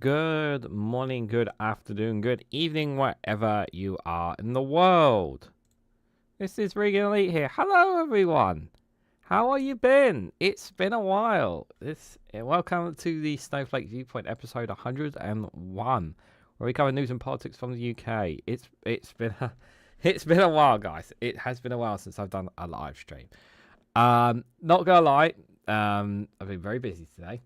good morning, good afternoon, good evening, wherever you are in the world. This is REGANELITE here. Hello, everyone. How are you been? It's been a while. Welcome to the Snowflake Viewpoint episode 101, where we cover news and politics from the UK. It's been a while, guys. It has been a while since I've done a live stream. Not gonna lie, I've been very busy today.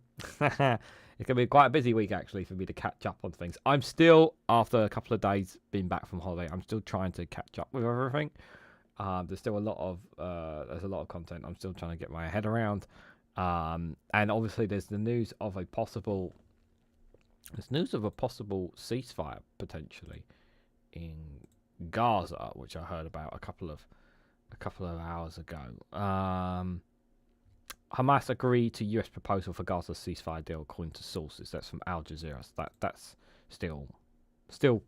It's going to be quite a busy week, actually, for me to catch up on things. I'm still, after a couple of days being back from holiday, I'm still trying to catch up with everything. There's still a lot of content I'm still trying to get my head around. And obviously there's the news of a possible ceasefire, potentially, in Gaza, which I heard about a couple of hours ago. Hamas agreed to US proposal for Gaza ceasefire deal, according to sources. That's from Al Jazeera. So that's still we'll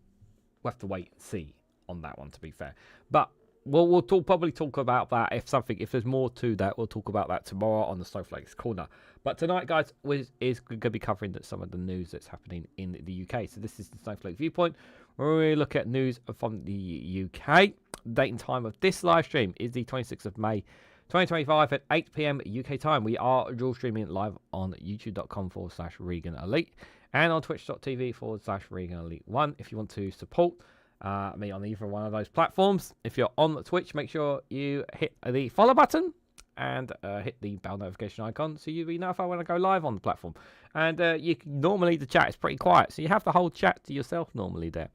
have to wait and see on that one, to be fair. But we'll probably talk about that if there's more to that. We'll talk about that tomorrow on the Snowflake's Corner. But tonight, guys, is going to be covering some of the news that's happening in the UK. So this is the Snowflake Viewpoint, where we look at news from the UK. Date and time of this live stream is the 26th of May. 2025 at 8 p.m. UK time. We are dual streaming live on youtube.com/ReganElite and on twitch.tv/ReganElite1 if you want to support me on either one of those platforms. If you're on Twitch, make sure you hit the follow button and hit the bell notification icon so you'll be notified when I go live on the platform. And normally the chat is pretty quiet, so you have the whole chat to yourself normally there.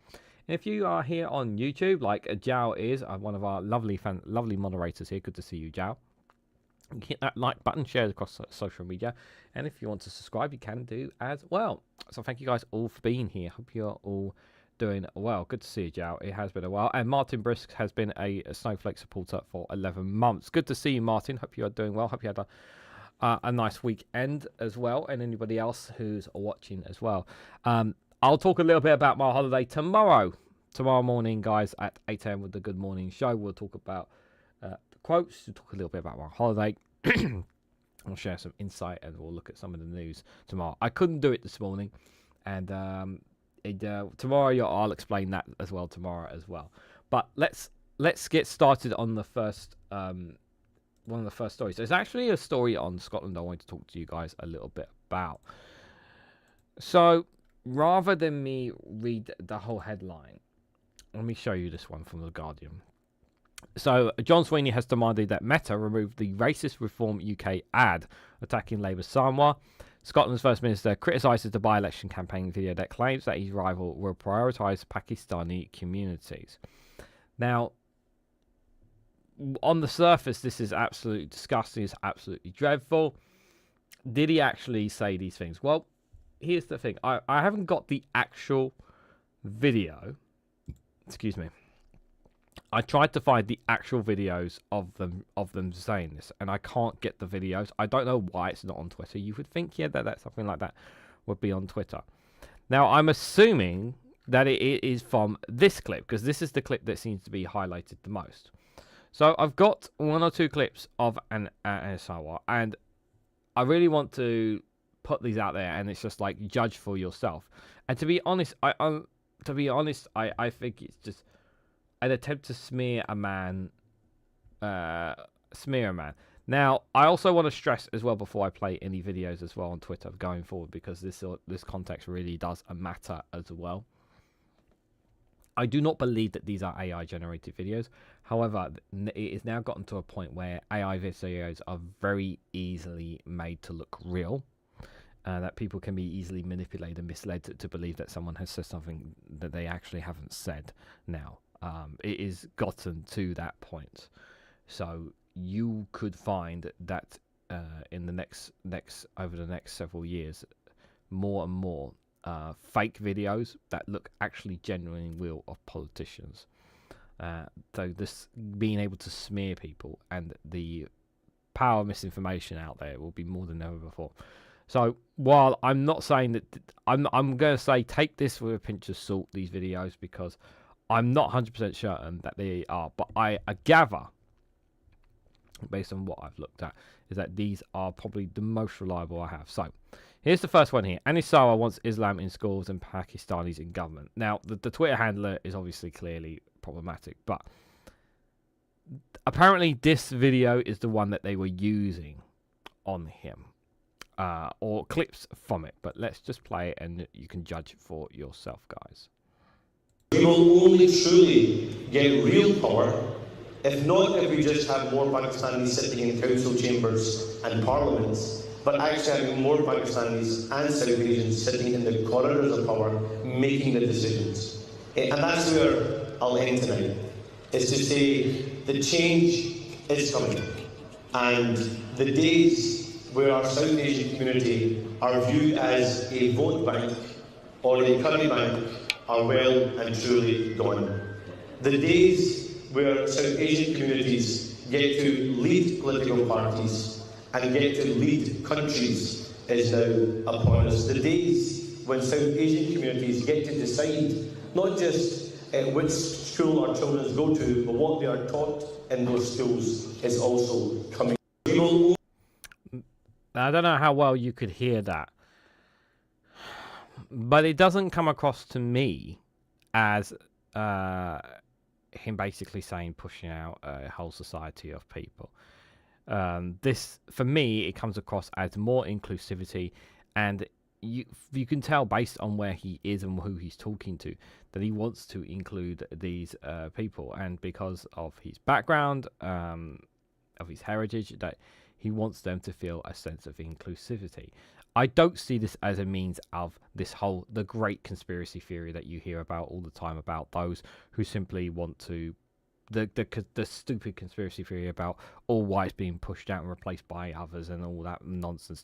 If you are here on YouTube, like Jao is, one of our lovely moderators here, good to see you, Jao. Hit that like button, share it across social media, and if you want to subscribe, you can do as well. So thank you guys all for being here. Hope you're all doing well. Good to see you, Jao. It has been a while. And Martin Brisk has been a Snowflake supporter for 11 months. Good to see you, Martin. Hope you are doing well. Hope you had a nice weekend as well, and anybody else who's watching as well. I'll talk a little bit about my holiday tomorrow morning, guys, at 8 a.m. with the Good Morning Show. We'll talk about the quotes, we'll talk a little bit about my holiday. I'll share some insight, and we'll look at some of the news tomorrow. I couldn't do it this morning, and tomorrow I'll explain that as well tomorrow as well. But let's get started on the first one of the first stories. There's actually a story on Scotland I want to talk to you guys a little bit about. So rather than me read the whole headline, let me show you this one from The Guardian. So, John Swinney has demanded that Meta remove the racist Reform UK ad attacking Labour's Sarwar. Scotland's First Minister criticises the by-election campaign video that claims that his rival will prioritise Pakistani communities. Now, on the surface, this is absolutely disgusting. It's absolutely dreadful. Did he actually say these things? Well, here's the thing. I haven't got the actual video. Excuse me. I tried to find the actual videos of them saying this, and I can't get the videos. I don't know why it's not on Twitter. You would think, that something like that would be on Twitter. Now, I'm assuming that it is from this clip, because this is the clip that seems to be highlighted the most. So I've got one or two clips of an Sarwar, and I really want to put these out there, and it's just like, judge for yourself. And to be honest, I think it's just an attempt to smear a man. Now, I also want to stress as well, before I play any videos as well on Twitter going forward, because this context really does matter as well. I do not believe that these are AI generated videos. However, it is now gotten to a point where AI videos are very easily made to look real. That people can be easily manipulated and misled to believe that someone has said something that they actually haven't said now. It is gotten to that point. So you could find that in the over the next several years, more and more fake videos that look actually genuinely real of politicians. So this being able to smear people and the power of misinformation out there will be more than ever before. So while I'm not saying that, I'm going to say take this with a pinch of salt, these videos, because I'm not 100% certain that they are. But I gather, based on what I've looked at, is that these are probably the most reliable I have. So Here's the first one here. Anis Sarwar wants Islam in schools and Pakistanis in government. Now, the Twitter handler is obviously clearly problematic, but apparently this video is the one that they were using on him, or clips from it. But let's just play it and you can judge for yourself, guys. We will only truly get real power if we just have more Pakistanis sitting in council chambers and parliaments, but actually having more Pakistanis and South Asians sitting in the corridors of power making the decisions. And that's where I'll end tonight, is to say the change is coming. And the days where our South Asian community are viewed as a vote bank or a curry bank are well and truly gone. The days where South Asian communities get to lead political parties and get to lead countries is now upon us. The days when South Asian communities get to decide not just which school our children go to, but what they are taught in those schools is also coming. I don't know how well you could hear that, but it doesn't come across to me as him basically saying pushing out a whole society of people. This, for me, it comes across as more inclusivity, and you can tell based on where he is and who he's talking to that he wants to include these people, and because of his background, of his heritage, that he wants them to feel a sense of inclusivity. I don't see this as a means of the great conspiracy theory that you hear about all the time about those who simply want to, the stupid conspiracy theory about all whites being pushed out and replaced by others and all that nonsense.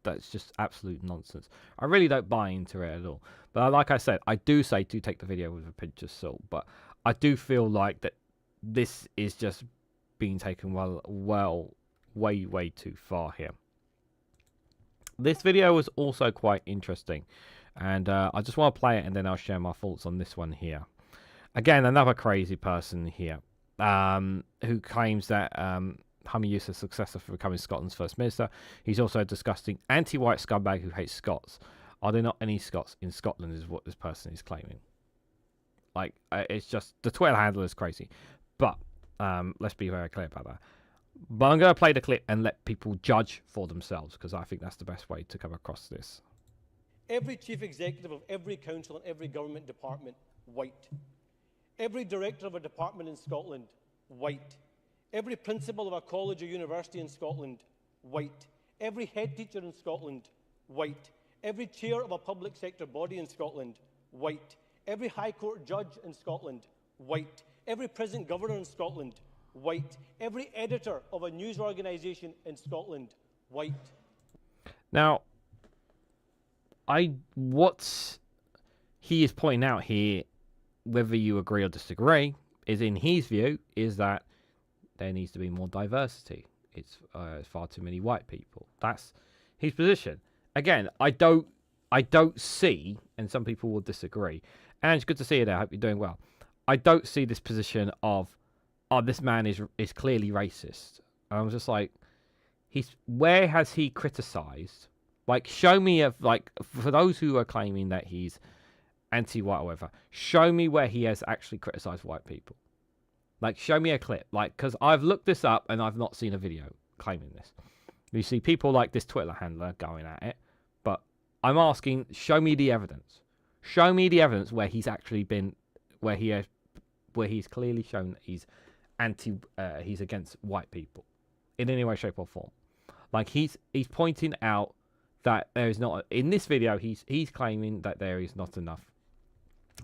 That's just absolute nonsense. I really don't buy into it at all. But like I said, I do take the video with a pinch of salt. But I do feel like that this is just being taken way too far here. This video was also quite interesting, and I just want to play it and then I'll share my thoughts on this one here. Again, another crazy person here who claims that Hamid Yousaf's successor for becoming Scotland's First Minister. He's also a disgusting anti-white scumbag who hates Scots. Are there not any Scots in Scotland is what this person is claiming. Like, it's just, the Twitter handle is crazy. But let's be very clear about that. But I'm going to play the clip and let people judge for themselves, because I think that's the best way to come across this. Every chief executive of every council and every government department, white. Every director of a department in Scotland, white. Every principal of a college or university in Scotland, white. Every head teacher in Scotland, white. Every chair of a public sector body in Scotland, white. Every High Court judge in Scotland, white. Every present governor in Scotland, white. Every editor of a news organisation in Scotland, white. Now, what he is pointing out here, whether you agree or disagree, is in his view, is that there needs to be more diversity. It's far too many white people. That's his position. Again, I don't see, and some people will disagree, and it's good to see you there. I hope you're doing well. I don't see this position of, oh, this man is clearly racist. And I'm just like, where has he criticised? Like, show me for those who are claiming that he's anti-white or whatever, show me where he has actually criticised white people. Like, show me a clip. Like, because I've looked this up and I've not seen a video claiming this. You see people like this Twitter handler going at it, but I'm asking, show me the evidence. Show me the evidence where he's actually been, where he's clearly shown that he's he's against white people in any way, shape, or form. Like, he's pointing out that there is not, in this video, he's claiming that there is not enough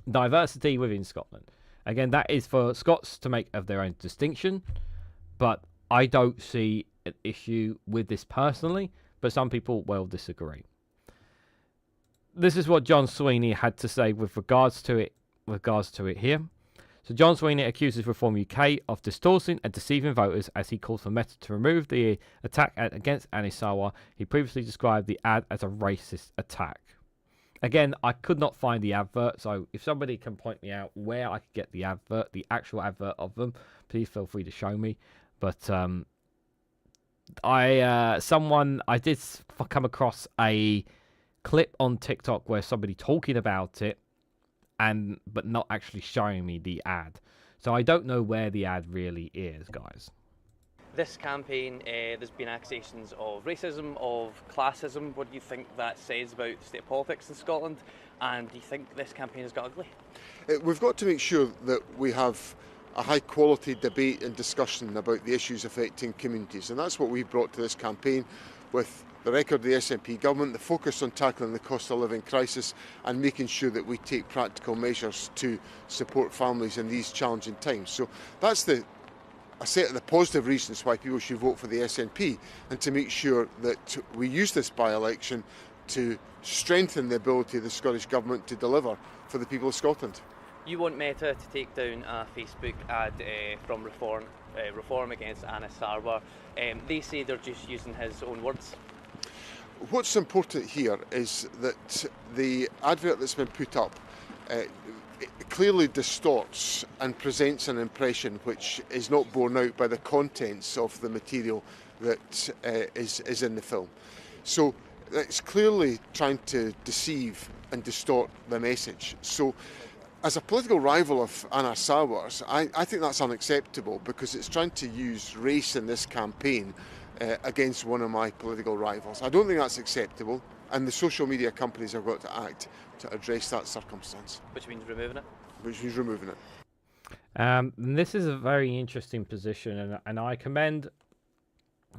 diversity within Scotland. Again, that is for Scots to make of their own distinction, but I don't see an issue with this personally, but some people will disagree. This is what John Swinney had to say with regards to it here. So John Swinney accuses Reform UK of distorting and deceiving voters as he calls for Meta to remove the attack against Anis Sarwar. He previously described the ad as a racist attack. Again, I could not find the advert, so if somebody can point me out where I could get the advert, the actual advert of them, please feel free to show me. But I did come across a clip on TikTok where somebody talking about it, but not actually showing me the ad. So I don't know where the ad really is, guys. This campaign, there's been accusations of racism, of classism. What do you think that says about the state of politics in Scotland? And do you think this campaign has got ugly? We've got to make sure that we have a high quality debate and discussion about the issues affecting communities, and that's what we've brought to this campaign, with the record of the SNP government, the focus on tackling the cost of living crisis and making sure that we take practical measures to support families in these challenging times. So that's a set of the positive reasons why people should vote for the SNP, and to make sure that we use this by-election to strengthen the ability of the Scottish Government to deliver for the people of Scotland. You want Meta to take down a Facebook ad from Reform against Anna Sarwar. They say they're just using his own words. What's important here is that the advert that's been put up it clearly distorts and presents an impression which is not borne out by the contents of the material that is in the film. So it's clearly trying to deceive and distort the message. So as a political rival of Anna Sarwar's, I think that's unacceptable, because it's trying to use race in this campaign against one of my political rivals. I don't think that's acceptable, and the social media companies have got to act to address that circumstance. Which means removing it? Which means removing it. This is a very interesting position, and I commend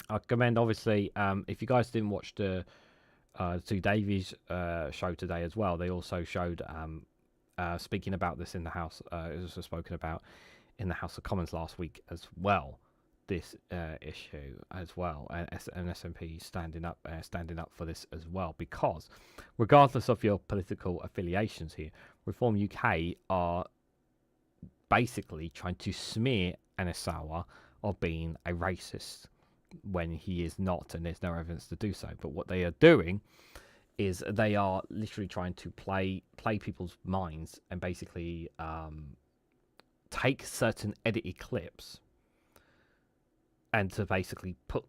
obviously, if you guys didn't watch the Sue Davies show today as well, they also showed speaking about this in the House. It was also spoken about in the House of Commons last week as well. This issue as well, and SNP standing up for this as well, because regardless of your political affiliations here, Reform UK are basically trying to smear Anna Sarwar of being a racist when he is not, and there's no evidence to do so. But what they are doing is they are literally trying to play people's minds and basically take certain edited clips and to basically put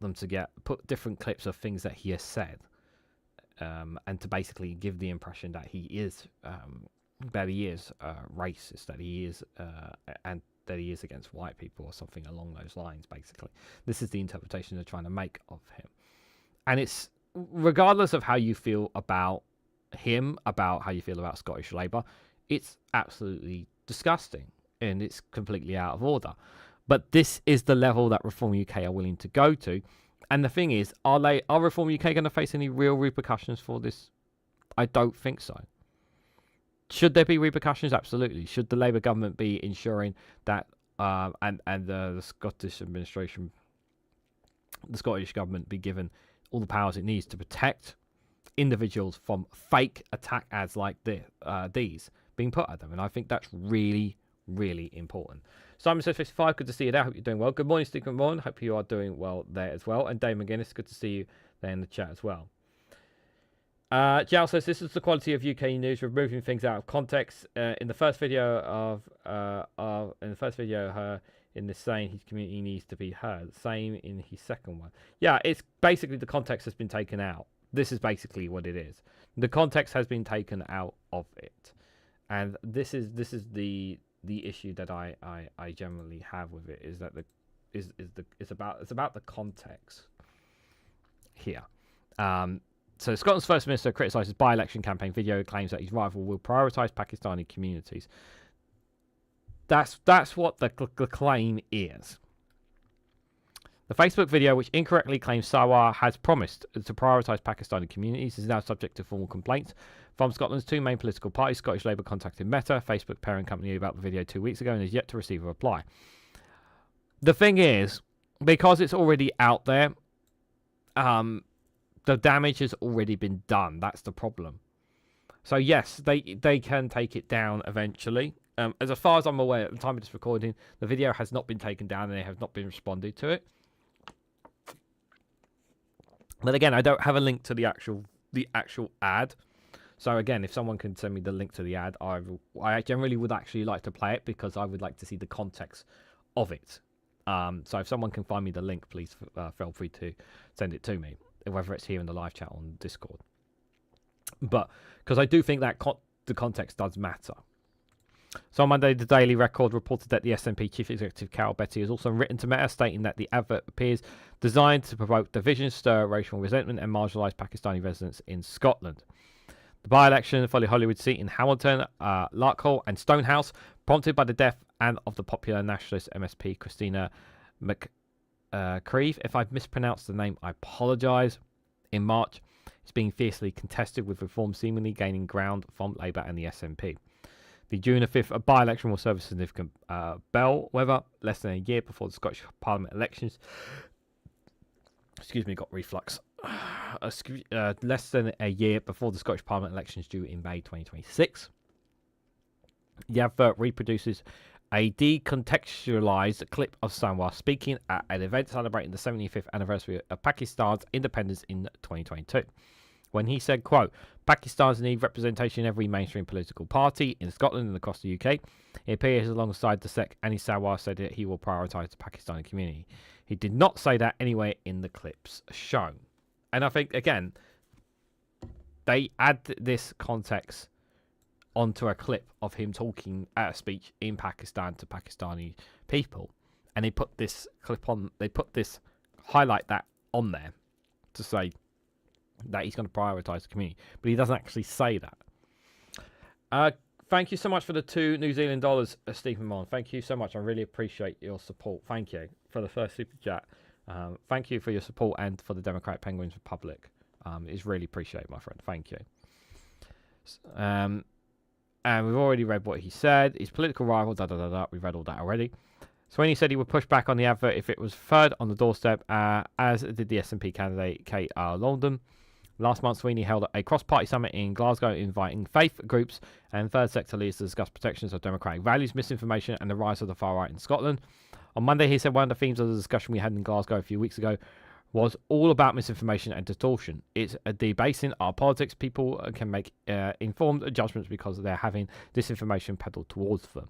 different clips of things that he has said, and to basically give the impression that he is racist, that he is and that he is against white people or something along those lines. Basically, this is the interpretation they're trying to make of him, and it's regardless of how you feel about him, about how you feel about Scottish Labour, it's absolutely disgusting and it's completely out of order. But this is the level that Reform UK are willing to go to. And the thing is, are Reform UK going to face any real repercussions for this? I don't think so. Should there be repercussions? Absolutely. Should the Labour government be ensuring that, and the Scottish administration, the Scottish government be given all the powers it needs to protect individuals from fake attack ads like these being put at them? And I think that's really, really important. Simon says 55, good to see you there. Hope you're doing well. Good morning, Steve. Good morning. Hope you are doing well there as well. And Dave McGuinness, good to see you there in the chat as well. Jal says this is the quality of UK news, removing things out of context. In the first video her in this saying his community needs to be heard. Same in his second one. Yeah, it's basically the context has been taken out. This is basically what it is. The context has been taken out of it, and this is the issue that I generally have with it, is that it's about the context here. So Scotland's First Minister criticises by-election campaign video, claims that his rival will prioritise Pakistani communities. That's what the claim is. The Facebook video, which incorrectly claims Sarwar has promised to prioritise Pakistani communities, is now subject to formal complaints from Scotland's two main political parties. Scottish Labour contacted Meta, Facebook parent company, about the video 2 weeks ago and has yet to receive a reply. The thing is, because it's already out there, the damage has already been done. That's the problem. So yes, they can take it down eventually. As far as I'm aware, at the time of this recording, the video has not been taken down and they have not been responded to it. But again, I don't have a link to the actual ad. So again, if someone can send me the link to the ad, I generally would actually like to play it, because I would like to see the context of it. So if someone can find me the link, please feel free to send it to me, whether it's here in the live chat on Discord. But because I do think that the context does matter. So on Monday, the Daily Record reported that the SNP Chief Executive Carol Betty has also written to Meta stating that the advert appears designed to provoke division, stir racial resentment and marginalise Pakistani residents in Scotland. The by-election for the Hollywood seat in Hamilton, Larkhall and Stonehouse, prompted by the death of the popular nationalist MSP Christina McCreeve. If I've mispronounced the name, I apologise. In March, it's being fiercely contested, with Reform seemingly gaining ground from Labour and the SNP. The June 5th by-election will serve a significant bellwether less than a year before the Scottish Parliament elections. Excuse me, got reflux. Less than a year before the Scottish Parliament elections due in May 2026. The advert reproduces a decontextualised clip of Sarwar speaking at an event celebrating the 75th anniversary of Pakistan's independence in 2022. When he said, quote, Pakistan's need representation in every mainstream political party in Scotland and across the UK. It appears alongside the SEC, and Sarwar said that he will prioritise the Pakistani community. He did not say that anywhere in the clips shown. And I think, again, they add this context onto a clip of him talking at a speech in Pakistan to Pakistani people. And they put this clip on, highlight that on there to say that he's going to prioritise the community. But he doesn't actually say that. Thank you so much for the $2 New Zealand dollars, Stephen Mon. Thank you so much. I really appreciate your support. Thank you for the first super chat. Thank you for your support and for the Democratic Penguins Republic. It's really appreciated, my friend. Thank you. And we've already read what he said. His political rival, We've read all that already. Swinney said he would push back on the advert if it was third on the doorstep, as did the SNP candidate K.R. London. Last month, Swinney held a cross-party summit in Glasgow, inviting faith groups and third sector leaders to discuss protections of democratic values, misinformation, and the rise of the far right in Scotland. On Monday, he said one of the themes of the discussion we had in Glasgow a few weeks ago was all about misinformation and distortion. It's a debasing our politics. People can make informed judgments because they're having disinformation peddled towards them.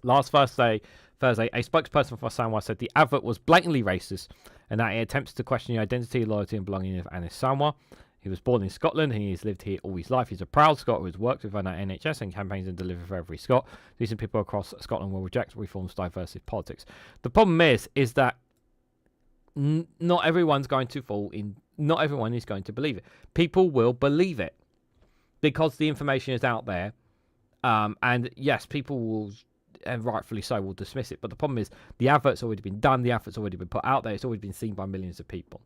Last Thursday, a spokesperson for Sarwar said the advert was blatantly racist and that it attempts to question the identity, loyalty and belonging of Anis Sarwar. He was born in Scotland and he has lived here all his life. He's a proud Scot who has worked with our NHS and campaigns and delivered for every Scot. Decent people across Scotland will reject Reform's divisive politics. The problem is that not everyone's going to fall in. Not everyone is going to believe it. People will believe it because the information is out there. And yes, people will, and rightfully so, will dismiss it. But the problem is the advert's already been done. The advert's already been put out there. It's already been seen by millions of people.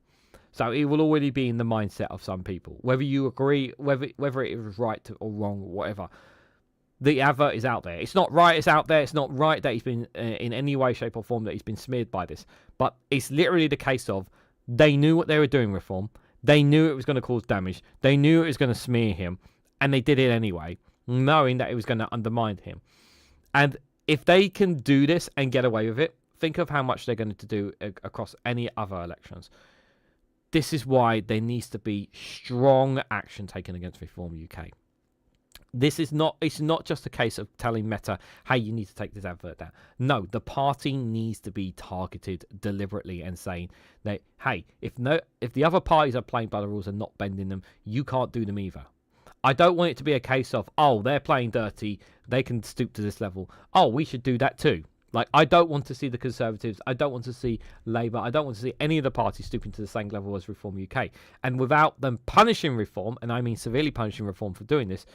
So it will already be in the mindset of some people. Whether you agree, whether it was right or wrong or whatever, the advert is out there. It's not right, it's out there. It's not right that he's been, in any way, shape or form, that he's been smeared by this. But it's literally the case of they knew what they were doing, Reform. They knew it was going to cause damage. They knew it was going to smear him. And they did it anyway, knowing that it was going to undermine him. And if they can do this and get away with it, think of how much they're going to do across any other elections. This is why there needs to be strong action taken against Reform UK. It's not just a case of telling Meta, hey, you need to take this advert down. No, the party needs to be targeted deliberately and saying that, hey, if the other parties are playing by the rules and not bending them, you can't do them either. I don't want it to be a case of, oh, they're playing dirty, they can stoop to this level. Oh, we should do that too. Like, I don't want to see the Conservatives, I don't want to see Labour, I don't want to see any of the parties stooping to the same level as Reform UK. And without them punishing Reform, and I mean severely punishing Reform for doing this,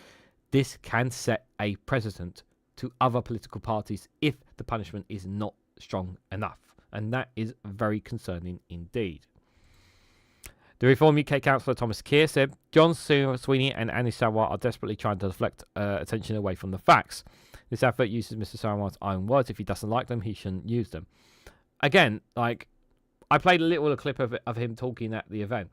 this can set a precedent to other political parties if the punishment is not strong enough. And that is very concerning indeed. The Reform UK councillor Thomas Keir said, John Swinney and Anis Sarwar are desperately trying to deflect attention away from the facts. This advert uses Mr. Sarwar's own words. If he doesn't like them, he shouldn't use them. Again, like, I played a little clip of him talking at the event.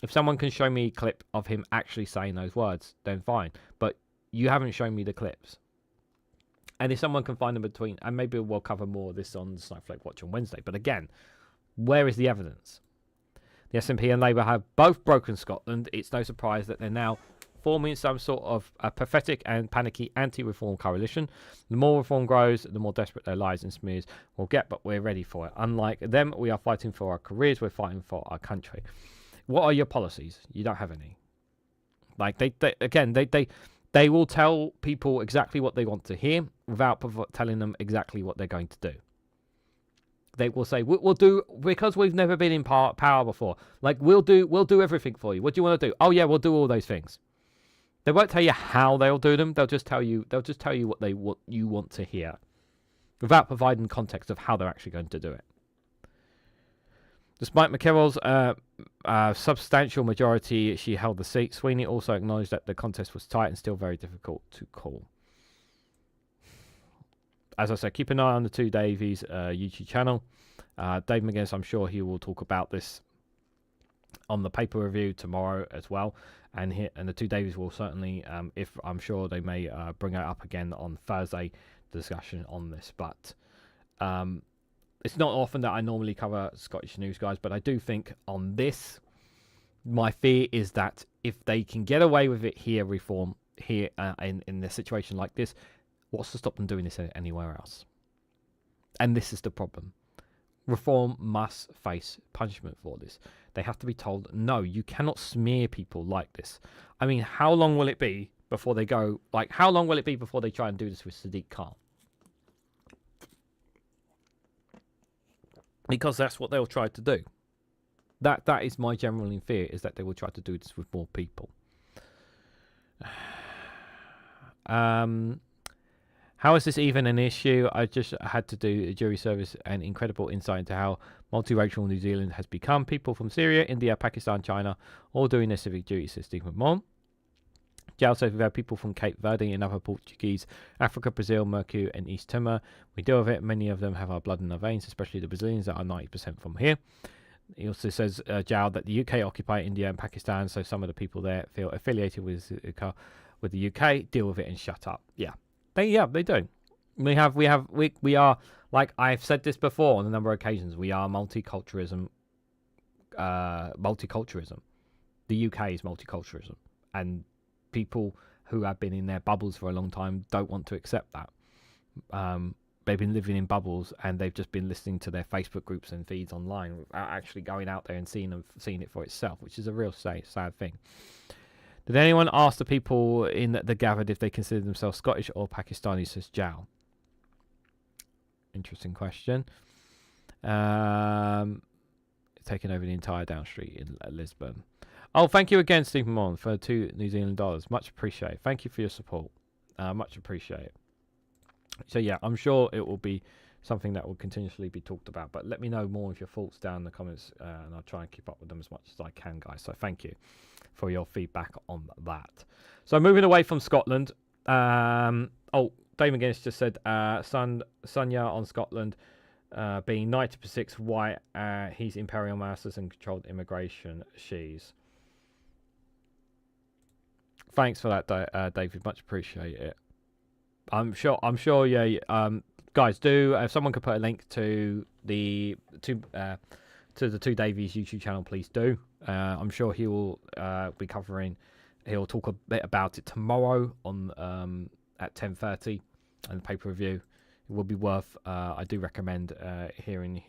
If someone can show me a clip of him actually saying those words, then fine. But you haven't shown me the clips. And if someone can find them between, and maybe we'll cover more of this on the Snowflake Watch on Wednesday. But again, where is the evidence? The SNP and Labour have both broken Scotland. It's no surprise that they're now forming some sort of a pathetic and panicky anti-reform coalition. The more reform grows, the more desperate their lies and smears will get, but we're ready for it. Unlike them, we are fighting for our careers, we're fighting for our country. What are your policies? You don't have any. Like they will tell people exactly what they want to hear without telling them exactly what they're going to do. They will say, we'll do, because we've never been in power before. Like, we'll do everything for you. What do you want to do? Oh yeah, we'll do all those things. They won't tell you how they'll do them. They'll just tell you what you want to hear, without providing context of how they're actually going to do it. Despite McKerrell's substantial majority, she held the seat. Swinney also acknowledged that the contest was tight and still very difficult to call. As I said, keep an eye on the Two Davies YouTube channel. Dave McGuinness, I'm sure he will talk about this on the paper review tomorrow as well. And the Two Davies will certainly, if I'm sure they may bring it up again on Thursday, discussion on this. But it's not often that I normally cover Scottish news, guys, but I do think on this, my fear is that if they can get away with it here, reform here in a situation like this, what's to stop them doing this anywhere else? And this is the problem. Reform must face punishment for this. They have to be told, no, you cannot smear people like this. I mean, how long will it be before they go, like, how long will it be before they try and do this with Sadiq Khan? Because that's what they'll try to do. That is my general fear, is that they will try to do this with more people. How is this even an issue? I just had to do a jury service and incredible insight into how multiracial New Zealand has become. People from Syria, India, Pakistan, China, all doing their civic duty, says Stephen Mon. Jal says we've had people from Cape Verde and other Portuguese, Africa, Brazil, Mercu, and East Timor. We deal with it. Many of them have our blood in our veins, especially the Brazilians that are 90% from here. He also says, Jal, that the UK occupy India and Pakistan, so some of the people there feel affiliated with the UK. Deal with it and shut up. Yeah. They do. We are, like I've said this before on a number of occasions, we are multiculturalism. The UK is multiculturalism, and people who have been in their bubbles for a long time don't want to accept that. They've been living in bubbles, and they've just been listening to their Facebook groups and feeds online without actually going out there and seeing it for itself, which is a real sad thing. Did anyone ask the people in the gathered if they consider themselves Scottish or Pakistani, says Jal? Interesting question. Taking over the entire down street in Lisbon. Oh, thank you again, Stephen Mon, for $2 New Zealand dollars. Much appreciated. Thank you for your support. Much appreciated. So yeah, I'm sure it will be something that will continuously be talked about. But let me know more of your thoughts down in the comments, and I'll try and keep up with them as much as I can, guys. So thank you for your feedback on that. So moving away from Scotland. Dave McGuinness just said Sonia on Scotland being 90% white. He's Imperial Masters and controlled immigration. She's. Thanks for that, David. Much appreciate it. I'm sure. Yeah. Guys, if someone could put a link to the Two Davies YouTube channel, please do. I'm sure he will be covering. He'll talk a bit about it tomorrow on at 10:30 and the paper review. It will be worth. I do recommend hearing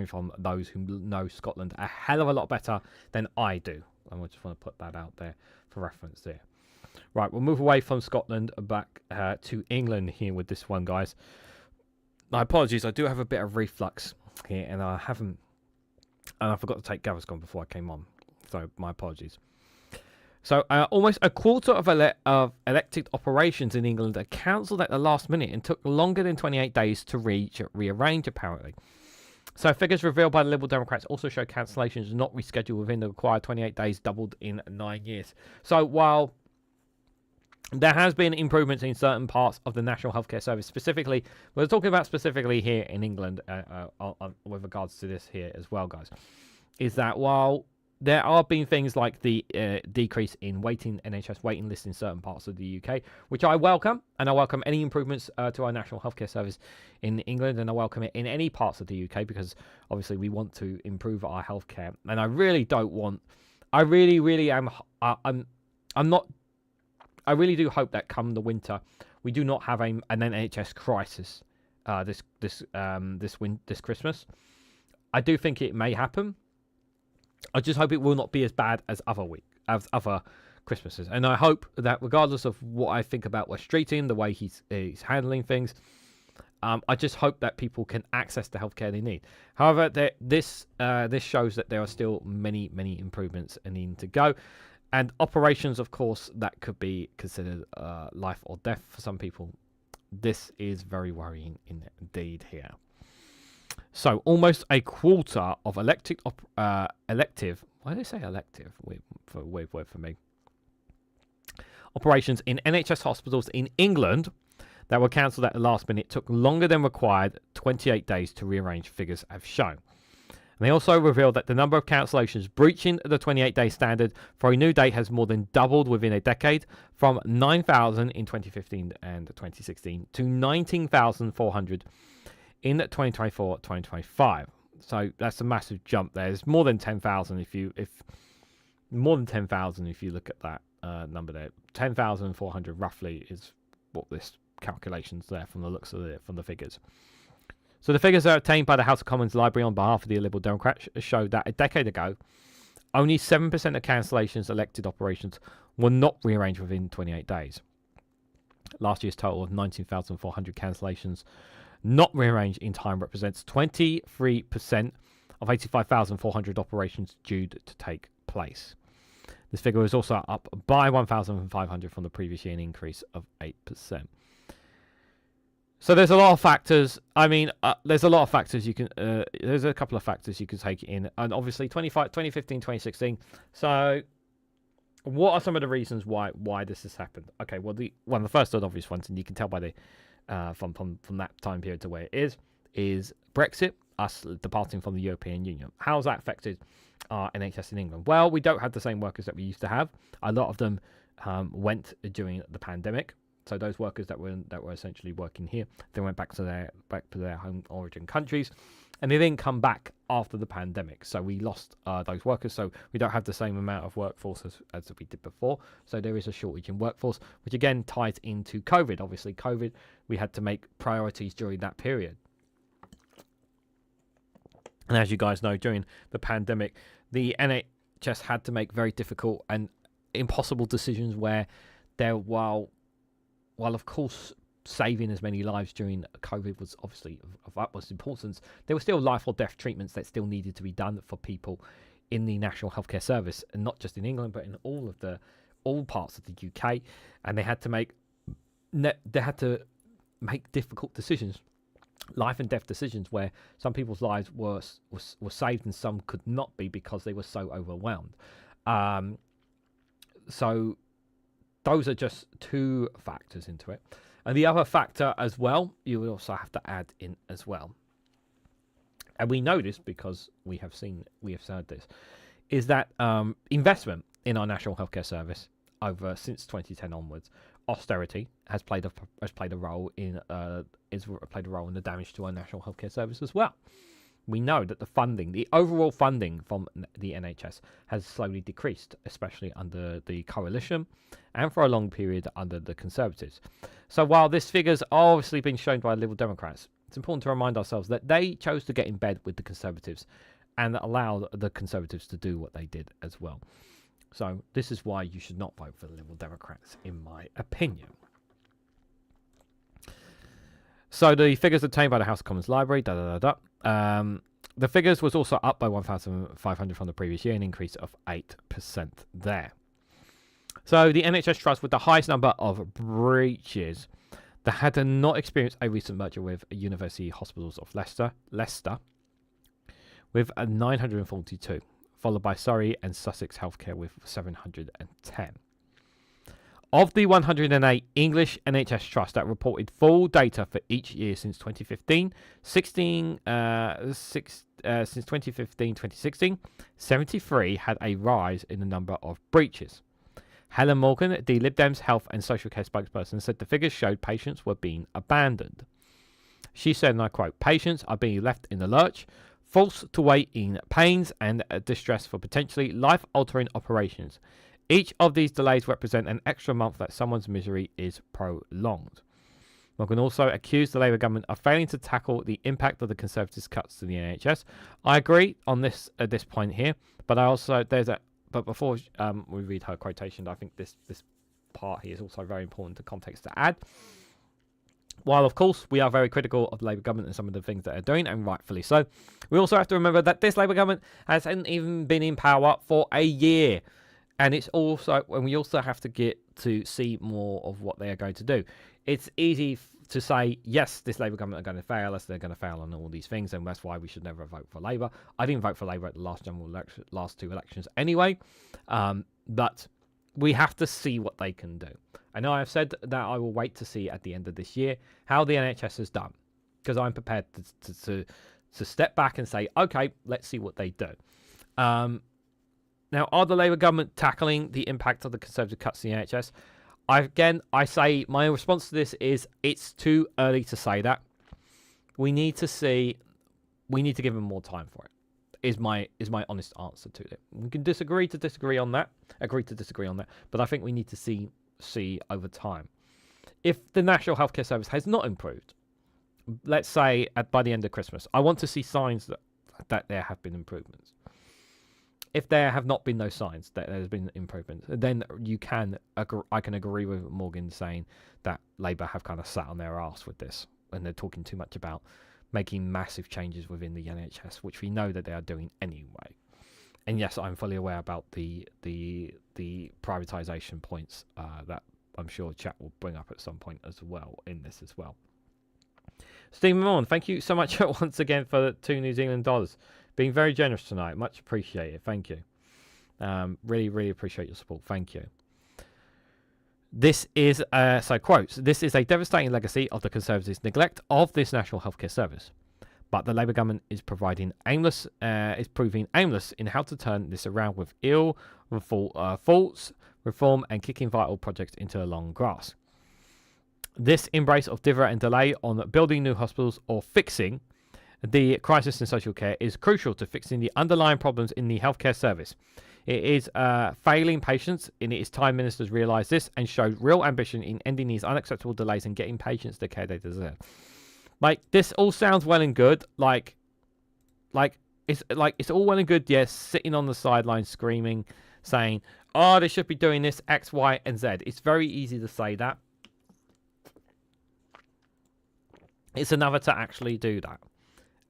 from those who know Scotland a hell of a lot better than I do. And I just want to put that out there for reference there. Right, we'll move away from Scotland back to England here with this one, guys. My apologies, I do have a bit of reflux here, and I forgot to take Gaviscon before I came on, so my apologies. So almost a quarter of elected operations in England are cancelled at the last minute and took longer than 28 days to rearrange, apparently. So figures revealed by the Liberal Democrats also show cancellations not rescheduled within the required 28 days doubled in 9 years. So while there has been improvements in certain parts of the National Healthcare Service, specifically, we're talking about specifically here in England with regards to this here as well, guys, is that while there are been things like the decrease in NHS waiting lists in certain parts of the UK, which I welcome, and I welcome any improvements to our National Healthcare Service in England, and I welcome it in any parts of the UK, because obviously we want to improve our healthcare, and I really do hope that come the winter, we do not have an NHS crisis this Christmas. I do think it may happen. I just hope it will not be as bad as other Christmases. And I hope that regardless of what I think about Wes Streeting, the way he's handling things, I just hope that people can access the healthcare they need. However, this shows that there are still many improvements needing to go. And operations, of course, that could be considered life or death for some people. This is very worrying indeed here. So almost a quarter of elective. Why do they say elective? Weird word for me. Operations in NHS hospitals in England that were cancelled at the last minute took longer than required, 28 days to rearrange, figures have shown. And they also revealed that the number of cancellations breaching the 28-day standard for a new date has more than doubled within a decade, from 9,000 in 2015 and 2016 to 19,400 in 2024-2025. So that's a massive jump there. It's more than 10,000 if you look at that number there. 10,400 roughly is what this calculation's there from the looks of it, from the figures. So the figures are obtained by the House of Commons Library on behalf of the Liberal Democrats show that a decade ago, only 7% of cancellations elected operations were not rearranged within 28 days. Last year's total of 19,400 cancellations not rearranged in time represents 23% of 85,400 operations due to take place. This figure is also up by 1,500 from the previous year, an increase of 8%. So there's a lot of factors. I mean, there's a lot of factors you can. There's a couple of factors you can take in, and obviously 2015, 2016. So, what are some of the reasons why this has happened? Okay, well, the first and obvious ones, and you can tell by the from that time period to where it is Brexit, us departing from the European Union. How's that affected our NHS in England? Well, we don't have the same workers that we used to have. A lot of them went during the pandemic. So those workers that were essentially working here, they went back to their home origin countries, and they didn't come back after the pandemic. So we lost those workers. So we don't have the same amount of workforce as we did before. So there is a shortage in workforce, which again ties into COVID. Obviously, COVID, we had to make priorities during that period. And as you guys know, during the pandemic, the NHS had to make very difficult and impossible decisions where while of course saving as many lives during COVID was obviously of utmost importance, there were still life or death treatments that still needed to be done for people in the National Healthcare Service, and not just in England, but in all parts of the UK. And they had to make difficult decisions, life and death decisions, where some people's lives were saved and some could not be because they were so overwhelmed. So those are just two factors into it. And the other factor as well, you will also have to add in as well. And we know this because we have heard this, is that investment in our National Healthcare Service since 2010 onwards, austerity has played a role in the damage to our National Healthcare Service as well. We know that the overall funding from the NHS has slowly decreased, especially under the Coalition and for a long period under the Conservatives. So while this figure's obviously been shown by Liberal Democrats, it's important to remind ourselves that they chose to get in bed with the Conservatives and allow the Conservatives to do what they did as well. So this is why you should not vote for the Liberal Democrats, in my opinion. So the figures obtained by the House of Commons Library, the figures was also up by 1,500 from the previous year, an increase of 8% there. So the NHS Trust, with the highest number of breaches that had not experienced a recent merger with University Hospitals of Leicester, with 942, followed by Surrey and Sussex Healthcare with 710. Of the 108 English NHS trusts that reported full data for each year since 2015, 2016, 73 had a rise in the number of breaches. Helen Morgan, the Lib Dems Health and Social Care spokesperson, said the figures showed patients were being abandoned. She said, and I quote, "Patients are being left in the lurch, forced to wait in pains and distress for potentially life-altering operations. Each of these delays represent an extra month that someone's misery is prolonged." Morgan also accused the Labour government of failing to tackle the impact of the Conservatives' cuts to the NHS. I agree on this at this point here, but there's But before we read her quotation, I think this part here is also very important to context to add. While, of course, we are very critical of the Labour government and some of the things that they're doing, and rightfully so, we also have to remember that this Labour government hasn't even been in power for a year. And it's also, when we also have to get to see more of what they are going to do. It's easy to say, yes, this Labour government are going to fail us, they're going to fail on all these things, and that's why we should never vote for Labour. I didn't vote for Labour at the last two elections anyway, but we have to see what they can do. I know I've said that I will wait to see at the end of this year how the NHS has done, because I'm prepared to step back and say, okay, let's see what they do. Now, are the Labour government tackling the impact of the Conservative cuts to the NHS? I say my response to this is it's too early to say that. We need to give them more time for it. Is my honest answer to it. We can agree to disagree on that, but I think we need to see over time. If the National Healthcare Service has not improved, let's say by the end of Christmas, I want to see signs that there have been improvements. If there have not been those signs that there's been improvements, then I can agree with Morgan saying that Labour have kind of sat on their arse with this, and they're talking too much about making massive changes within the NHS, which we know that they are doing anyway. And yes, I'm fully aware about the privatisation points that I'm sure chat will bring up at some point as well in this as well. Stephen Morn, thank you so much once again for the $2 New Zealand dollars. Being very generous tonight. Much appreciated. Thank you. Really, really appreciate your support. Thank you. This is, quotes, this is a devastating legacy of the Conservatives' neglect of this National Healthcare Service. But the Labour government is proving aimless in how to turn this around with faults, reform and kicking vital projects into the long grass. This embrace of divot and delay on building new hospitals or fixing the crisis in social care is crucial to fixing the underlying problems in the healthcare service. It is failing patients, and it is time ministers realise this and showed real ambition in ending these unacceptable delays and getting patients the care they deserve. Like, this all sounds well and good. It's all well and good. Yes, sitting on the sidelines screaming, saying, "Oh, they should be doing this X, Y, and Z." It's very easy to say that. It's another to actually do that.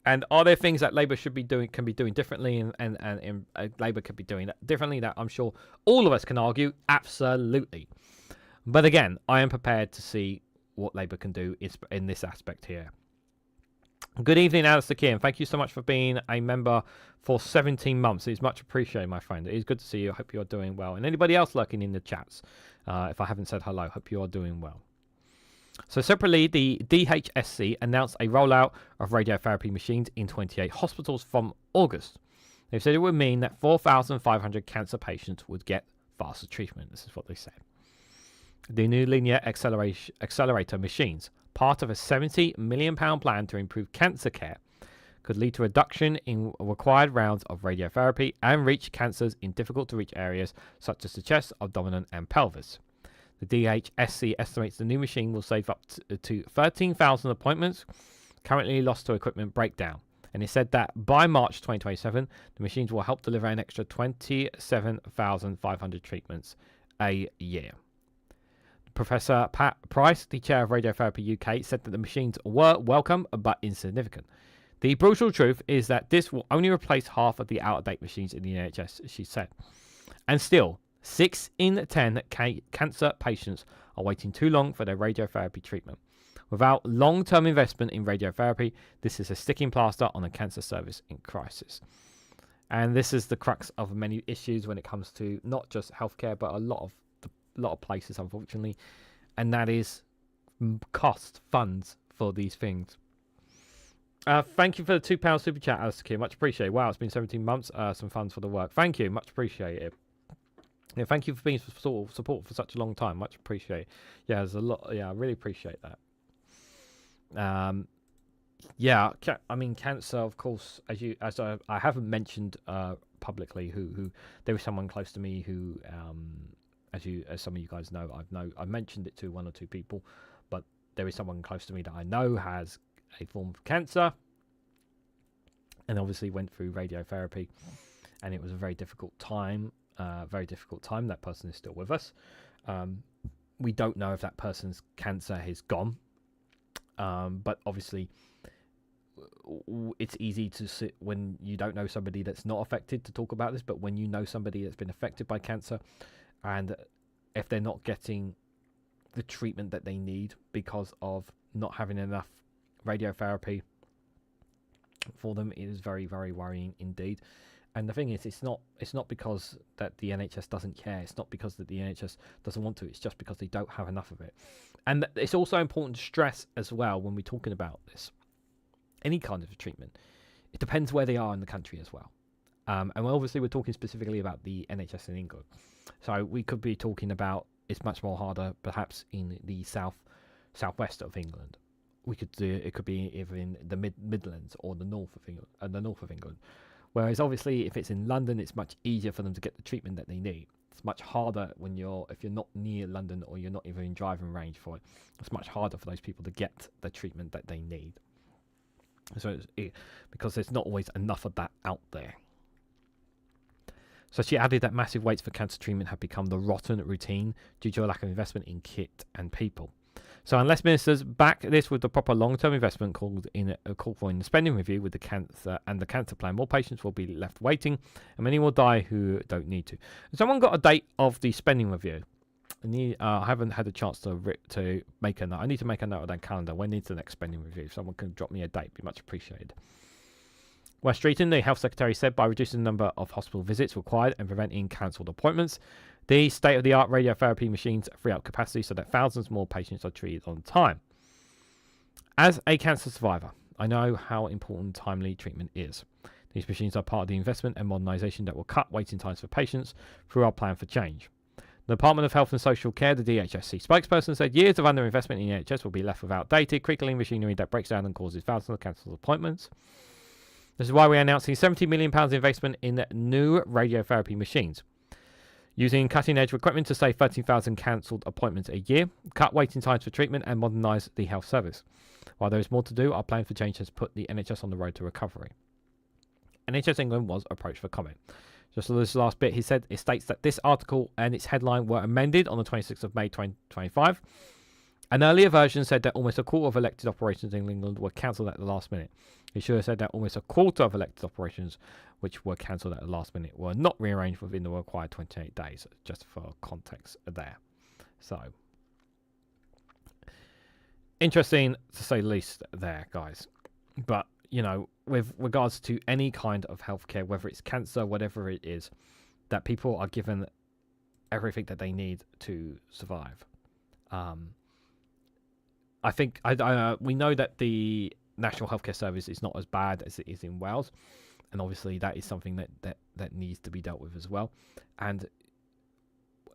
And are there things that Labour can be doing differently, and Labour could be doing that differently? That I'm sure all of us can argue, absolutely. But again, I am prepared to see what Labour can do in this aspect here. Good evening, Alistair Kim. Thank you so much for being a member for 17 months. It's much appreciated, my friend. It is good to see you. I hope you're doing well. And anybody else lurking in the chats, if I haven't said hello, hope you are doing well. So separately, the DHSC announced a rollout of radiotherapy machines in 28 hospitals from August. They said it would mean that 4,500 cancer patients would get faster treatment. This is what they said. The new linear accelerator machines, part of a £70 million plan to improve cancer care, could lead to a reduction in required rounds of radiotherapy and reach cancers in difficult-to-reach areas such as the chest, abdomen, and pelvis. The DHSC estimates the new machine will save up to 13,000 appointments currently lost to equipment breakdown. And it said that by March 2027, the machines will help deliver an extra 27,500 treatments a year. Professor Pat Price, the chair of Radiotherapy UK, said that the machines were welcome but insignificant. The brutal truth is that this will only replace half of the out-of-date machines in the NHS, she said. And still, 6 in 10 cancer patients are waiting too long for their radiotherapy treatment. Without long-term investment in radiotherapy, this is a sticking plaster on a cancer service in crisis. And this is the crux of many issues when it comes to not just healthcare, but a lot of places, unfortunately. And that is funds for these things. Thank you for the £2 super chat, Alistair. Much appreciated. Wow, it's been 17 months. Some funds for the work. Thank you. Much appreciated. Yeah, thank you for being support for such a long time. Much appreciated. Yeah, there's a lot. Yeah, I really appreciate that. Yeah, I mean, cancer, of course, as I haven't mentioned publicly who there is someone close to me who, as some of you guys know, I've mentioned it to one or two people, but there is someone close to me that I know has a form of cancer, and obviously went through radiotherapy, and it was a very difficult time. very difficult time. That person is still with us. We don't know if that person's cancer is gone, but obviously it's easy to sit when you don't know somebody that's not affected to talk about this, but when you know somebody that's been affected by cancer, and if they're not getting the treatment that they need because of not having enough radiotherapy for them, it is very, very worrying indeed. And the thing is, it's not because that the NHS doesn't care. It's not because that the NHS doesn't want to. It's just because they don't have enough of it. And it's also important to stress as well when we're talking about this, any kind of treatment, it depends where they are in the country as well. And obviously we're talking specifically about the NHS in England. So we could be talking about it's much more harder perhaps in the southwest of England. It could be either in the Midlands or the north of England. Whereas obviously if it's in London, it's much easier for them to get the treatment that they need. It's much harder if you're not near London or you're not even in driving range for it. It's much harder for those people to get the treatment that they need. So because there's not always enough of that out there. So she added that massive waits for cancer treatment have become the rotten routine due to a lack of investment in kit and people. So unless ministers back this with the proper long-term investment called for in the spending review with the cancer plan, more patients will be left waiting and many will die who don't need to. Someone got a date of the spending review. And I haven't had a chance to make a note. I need to make a note of that calendar. When is the next spending review? If someone can drop me a date, be much appreciated. West Streeton, the health secretary, said by reducing the number of hospital visits required and preventing cancelled appointments, the state-of-the-art radiotherapy machines free up capacity so that thousands more patients are treated on time. As a cancer survivor, I know how important timely treatment is. These machines are part of the investment and modernisation that will cut waiting times for patients through our plan for change. The Department of Health and Social Care, the DHSC spokesperson, said years of underinvestment in the NHS will be left with outdated, crippling machinery that breaks down and causes thousands of cancelled appointments. This is why we are announcing £70 million investment in new radiotherapy machines, using cutting-edge equipment to save 13,000 cancelled appointments a year, cut waiting times for treatment and modernise the health service. While there is more to do, our plan for change has put the NHS on the road to recovery. NHS England was approached for comment. Just this last bit, it states that this article and its headline were amended on the 26th of May 2025. An earlier version said that almost a quarter of elected operations in England were cancelled at the last minute. It should have said that almost a quarter of elected operations which were cancelled at the last minute were not rearranged within the required 28 days, just for context there. So, interesting to say the least there, guys. But, you know, with regards to any kind of healthcare, whether it's cancer, whatever it is, that people are given everything that they need to survive. I think we know that the National Healthcare Service is not as bad as it is in Wales, and obviously that is something that needs to be dealt with as well. And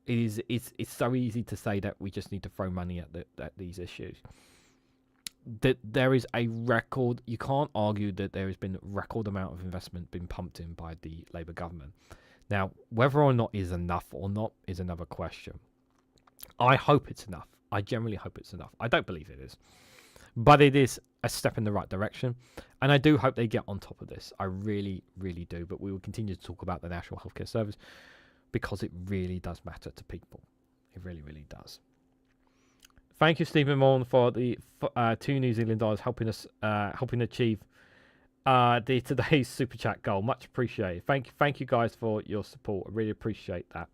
it's so easy to say that we just need to throw money at these issues. That there is a record, you can't argue that there has been a record amount of investment being pumped in by the Labour government. Now, whether or not is enough or not is another question. I hope it's enough. I generally hope it's enough. I don't believe it is. But it is a step in the right direction. And I do hope they get on top of this. I really, really do. But we will continue to talk about the National Healthcare Service because it really does matter to people. It really, really does. Thank you, Stephen Morn, for the $2 New Zealand helping us achieve today's super chat goal. Much appreciated. Thank you guys for your support. I really appreciate that.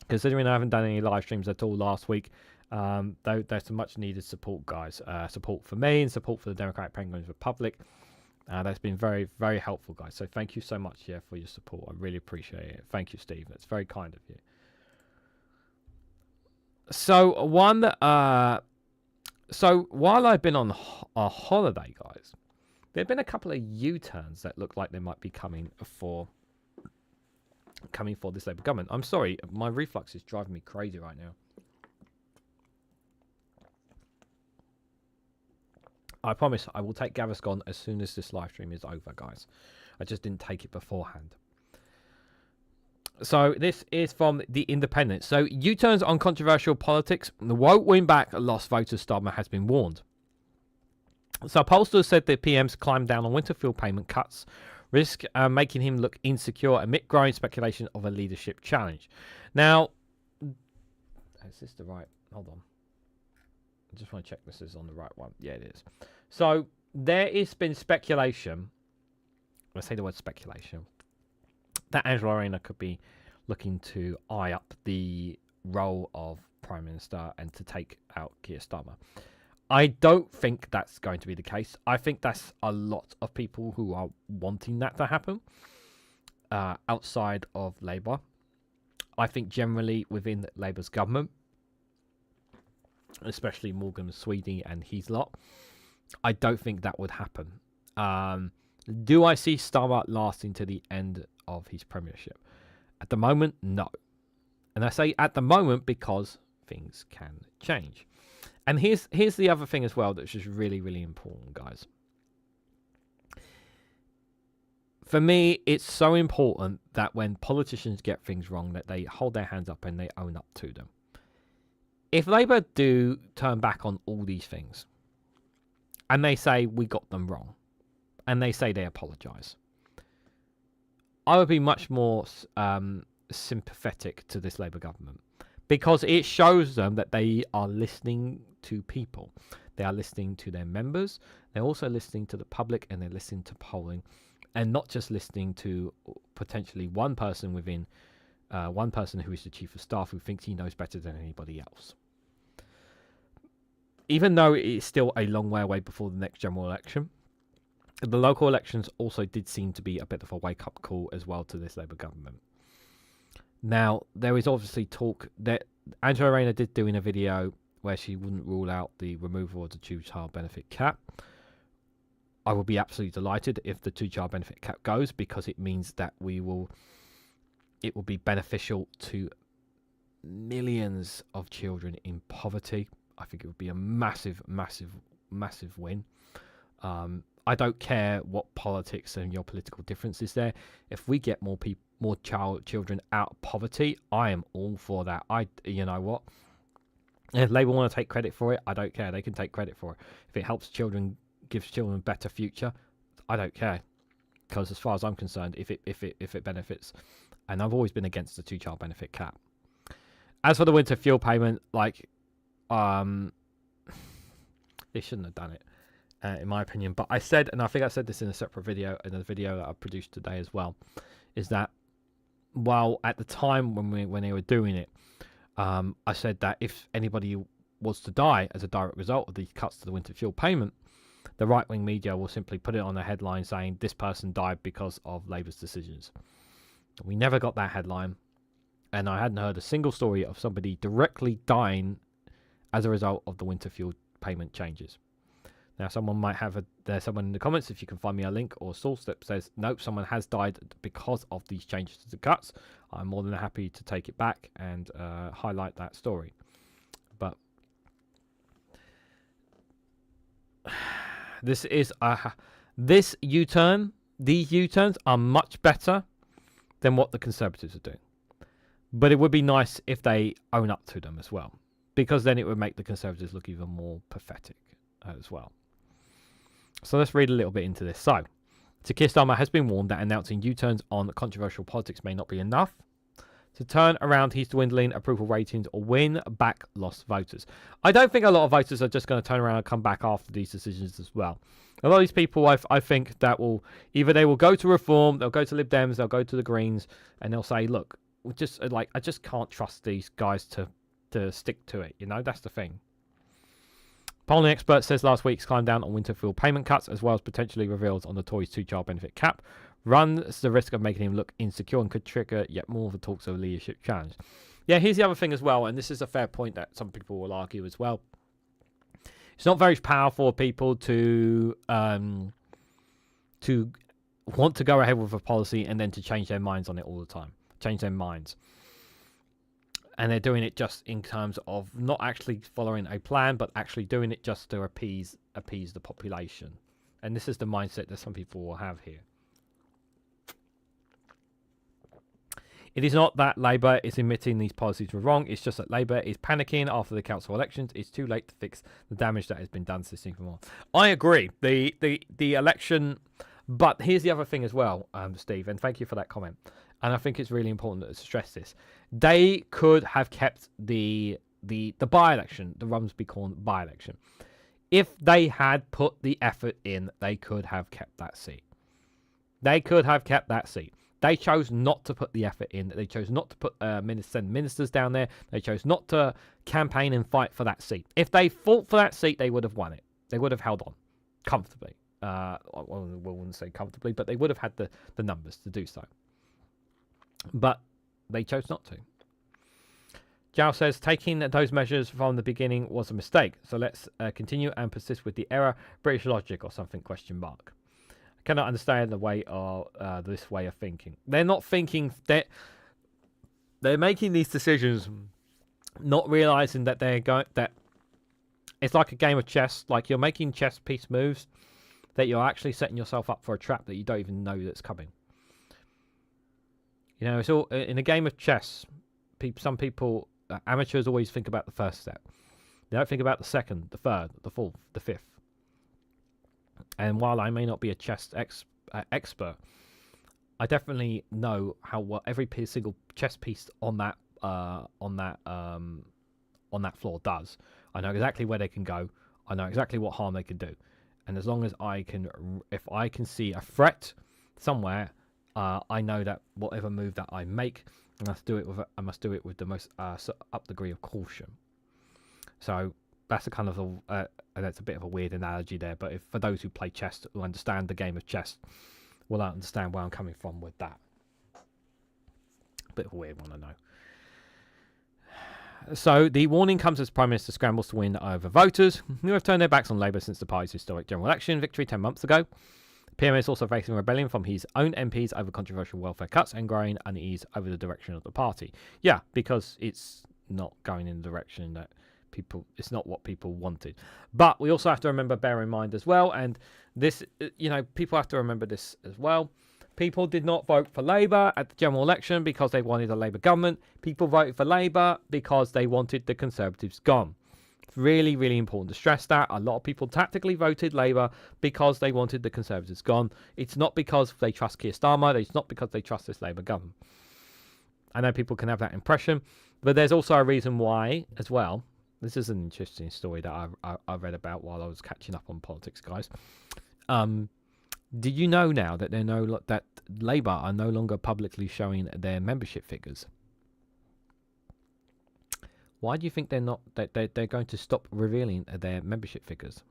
Considering I haven't done any live streams at all last week, though there's some much needed support, guys. Support for me and support for the Democratic Penguins Republic. That's been very, very helpful, guys. So thank you so much, for your support. I really appreciate it. Thank you, Steve. That's very kind of you. So while I've been on a holiday, guys, there have been a couple of U-turns that look like they might be coming for this Labour government. I'm sorry, my reflux is driving me crazy right now. I promise I will take Gaviscon as soon as this live stream is over, guys. I just didn't take it beforehand. So this is from The Independent. So U-turns on controversial politics won't win back lost voters, Starmer has been warned. So pollsters said the PM's climbed down on winter fuel payment cuts risk making him look insecure amid growing speculation of a leadership challenge. Now, is this the right? Hold on. I just want to check this is on the right one. Yeah, it is. So there has been speculation. I say the word speculation that Angela Arena could be looking to eye up the role of Prime Minister and to take out Keir Starmer. I don't think that's going to be the case. I think that's a lot of people who are wanting that to happen outside of Labour. I think generally within Labour's government, especially Morgan Swinney and his lot, I don't think that would happen. Do I see Starmer lasting to the end of his premiership? At the moment, no. And I say at the moment because things can change. And here's the other thing as well that's just really, really important, guys. For me, it's so important that when politicians get things wrong, that they hold their hands up and they own up to them. If Labour do turn back on all these things, and they say we got them wrong, and they say they apologise, I would be much more sympathetic to this Labour government, because it shows them that they are listening to people. They are listening to their members. They're also listening to the public, and they're listening to polling, and not just listening to potentially one person within one person who is the chief of staff who thinks he knows better than anybody else. Even though it's still a long way away before the next general election, the local elections also did seem to be a bit of a wake-up call as well to this Labour government. Now, there is obviously talk that Angela Rayner did do in a video where she wouldn't rule out the removal of the two-child benefit cap. I would be absolutely delighted if the two-child benefit cap goes, because it means that it will be beneficial to millions of children in poverty. I think it would be a massive, massive, massive win. I don't care what politics and your political difference is there. If we get more children out of poverty, I am all for that. You know what? If Labour want to take credit for it, I don't care. They can take credit for it. If it helps children, gives children a better future, I don't care. Because as far as I'm concerned, if it benefits, and I've always been against the two-child benefit cap. As for the winter fuel payment, like, they shouldn't have done it, in my opinion. But I said, and I think I said this in a separate video, in a video that I produced today as well, is that while at the time when they were doing it, I said that if anybody was to die as a direct result of these cuts to the winter fuel payment, the right-wing media will simply put it on a headline saying this person died because of Labour's decisions. We never got that headline, and I hadn't heard a single story of somebody directly dying as a result of the winter fuel payment changes. Now, someone might have there's someone in the comments, if you can find me a link or a source that says, nope, someone has died because of these changes to the cuts. I'm more than happy to take it back and highlight that story. But this is this U-turn. These U-turns are much better than what the Conservatives are doing. But it would be nice if they own up to them as well, because then it would make the Conservatives look even more pathetic as well. So let's read a little bit into this. So Keir Starmer has been warned that announcing U-turns on controversial politics may not be enough to turn around his dwindling approval ratings or win back lost voters. I don't think a lot of voters are just going to turn around and come back after these decisions as well. A lot of these people, I think that will either they will go to Reform, they'll go to Lib Dems, they'll go to the Greens, and they'll say, look, just like I just can't trust these guys to stick to it. You know, that's the thing. Polling expert says last week's climb down on winter fuel payment cuts, as well as potentially reveals on the Tories two-child benefit cap, runs the risk of making him look insecure and could trigger yet more of the talks of a leadership challenge. Yeah, here's the other thing as well, and this is a fair point that some people will argue as well. It's not very powerful for people to want to go ahead with a policy and then to change their minds on it all the time. Change their minds. And they're doing it just in terms of not actually following a plan, but actually doing it just to appease the population. And this is the mindset that some people will have here. It is not that Labour is admitting these policies were wrong. It's just that Labour is panicking after the council elections. It's too late to fix the damage that has been done to this more. I agree. The election But here's the other thing as well, Steve, and thank you for that comment. And I think it's really important to stress this. They could have kept the by-election, the Rumsby Corn by-election. If they had put the effort in, they could have kept that seat. They could have kept that seat. They chose not to put the effort in. They chose not to put send ministers down there. They chose not to campaign and fight for that seat. If they fought for that seat, they would have won it. They would have held on comfortably. Well, we wouldn't say comfortably, but they would have had the numbers to do so. But they chose not to. Jao says, taking those measures from the beginning was a mistake. So let's continue and persist with the error. British logic or something, question mark. I cannot understand the way of this way of thinking. They're not thinking that they're making these decisions, not realizing that they're going, that it's like a game of chess. Like you're making chess piece moves that you're actually setting yourself up for a trap that you don't even know that's coming. You know, it's all in a game of chess. Some people, amateurs, always think about the first step. They don't think about the second, the third, the fourth, the fifth. And while I may not be a chess expert, I definitely know what every single chess piece on that floor does. I know exactly where they can go. I know exactly what harm they can do. And as long as if I can see a threat somewhere, I know that whatever move that I make, I must do it with the most up degree of caution. So that's a kind of and that's a bit of a weird analogy there. But for those who play chess, who understand the game of chess, will understand where I'm coming from with that. Bit of a weird one, I know. So the warning comes as Prime Minister scrambles to win over voters who have turned their backs on Labour since the party's historic general election victory 10 months ago. PM is also facing rebellion from his own MPs over controversial welfare cuts and growing unease over the direction of the party. Yeah, because it's not going in the direction that it's not what people wanted. But we also have to bear in mind as well, and this, people have to remember this as well. People did not vote for Labour at the general election because they wanted a Labour government. People voted for Labour because they wanted the Conservatives gone. It's really, really important to stress that. A lot of people tactically voted Labour because they wanted the Conservatives gone. It's not because they trust Keir Starmer. It's not because they trust this Labour government. I know people can have that impression, but there's also a reason why as well. This is an interesting story that I read about while I was catching up on politics, guys. Did you know now that that Labour are no longer publicly showing their membership figures? Why do you think they're not? They're going to stop revealing their membership figures?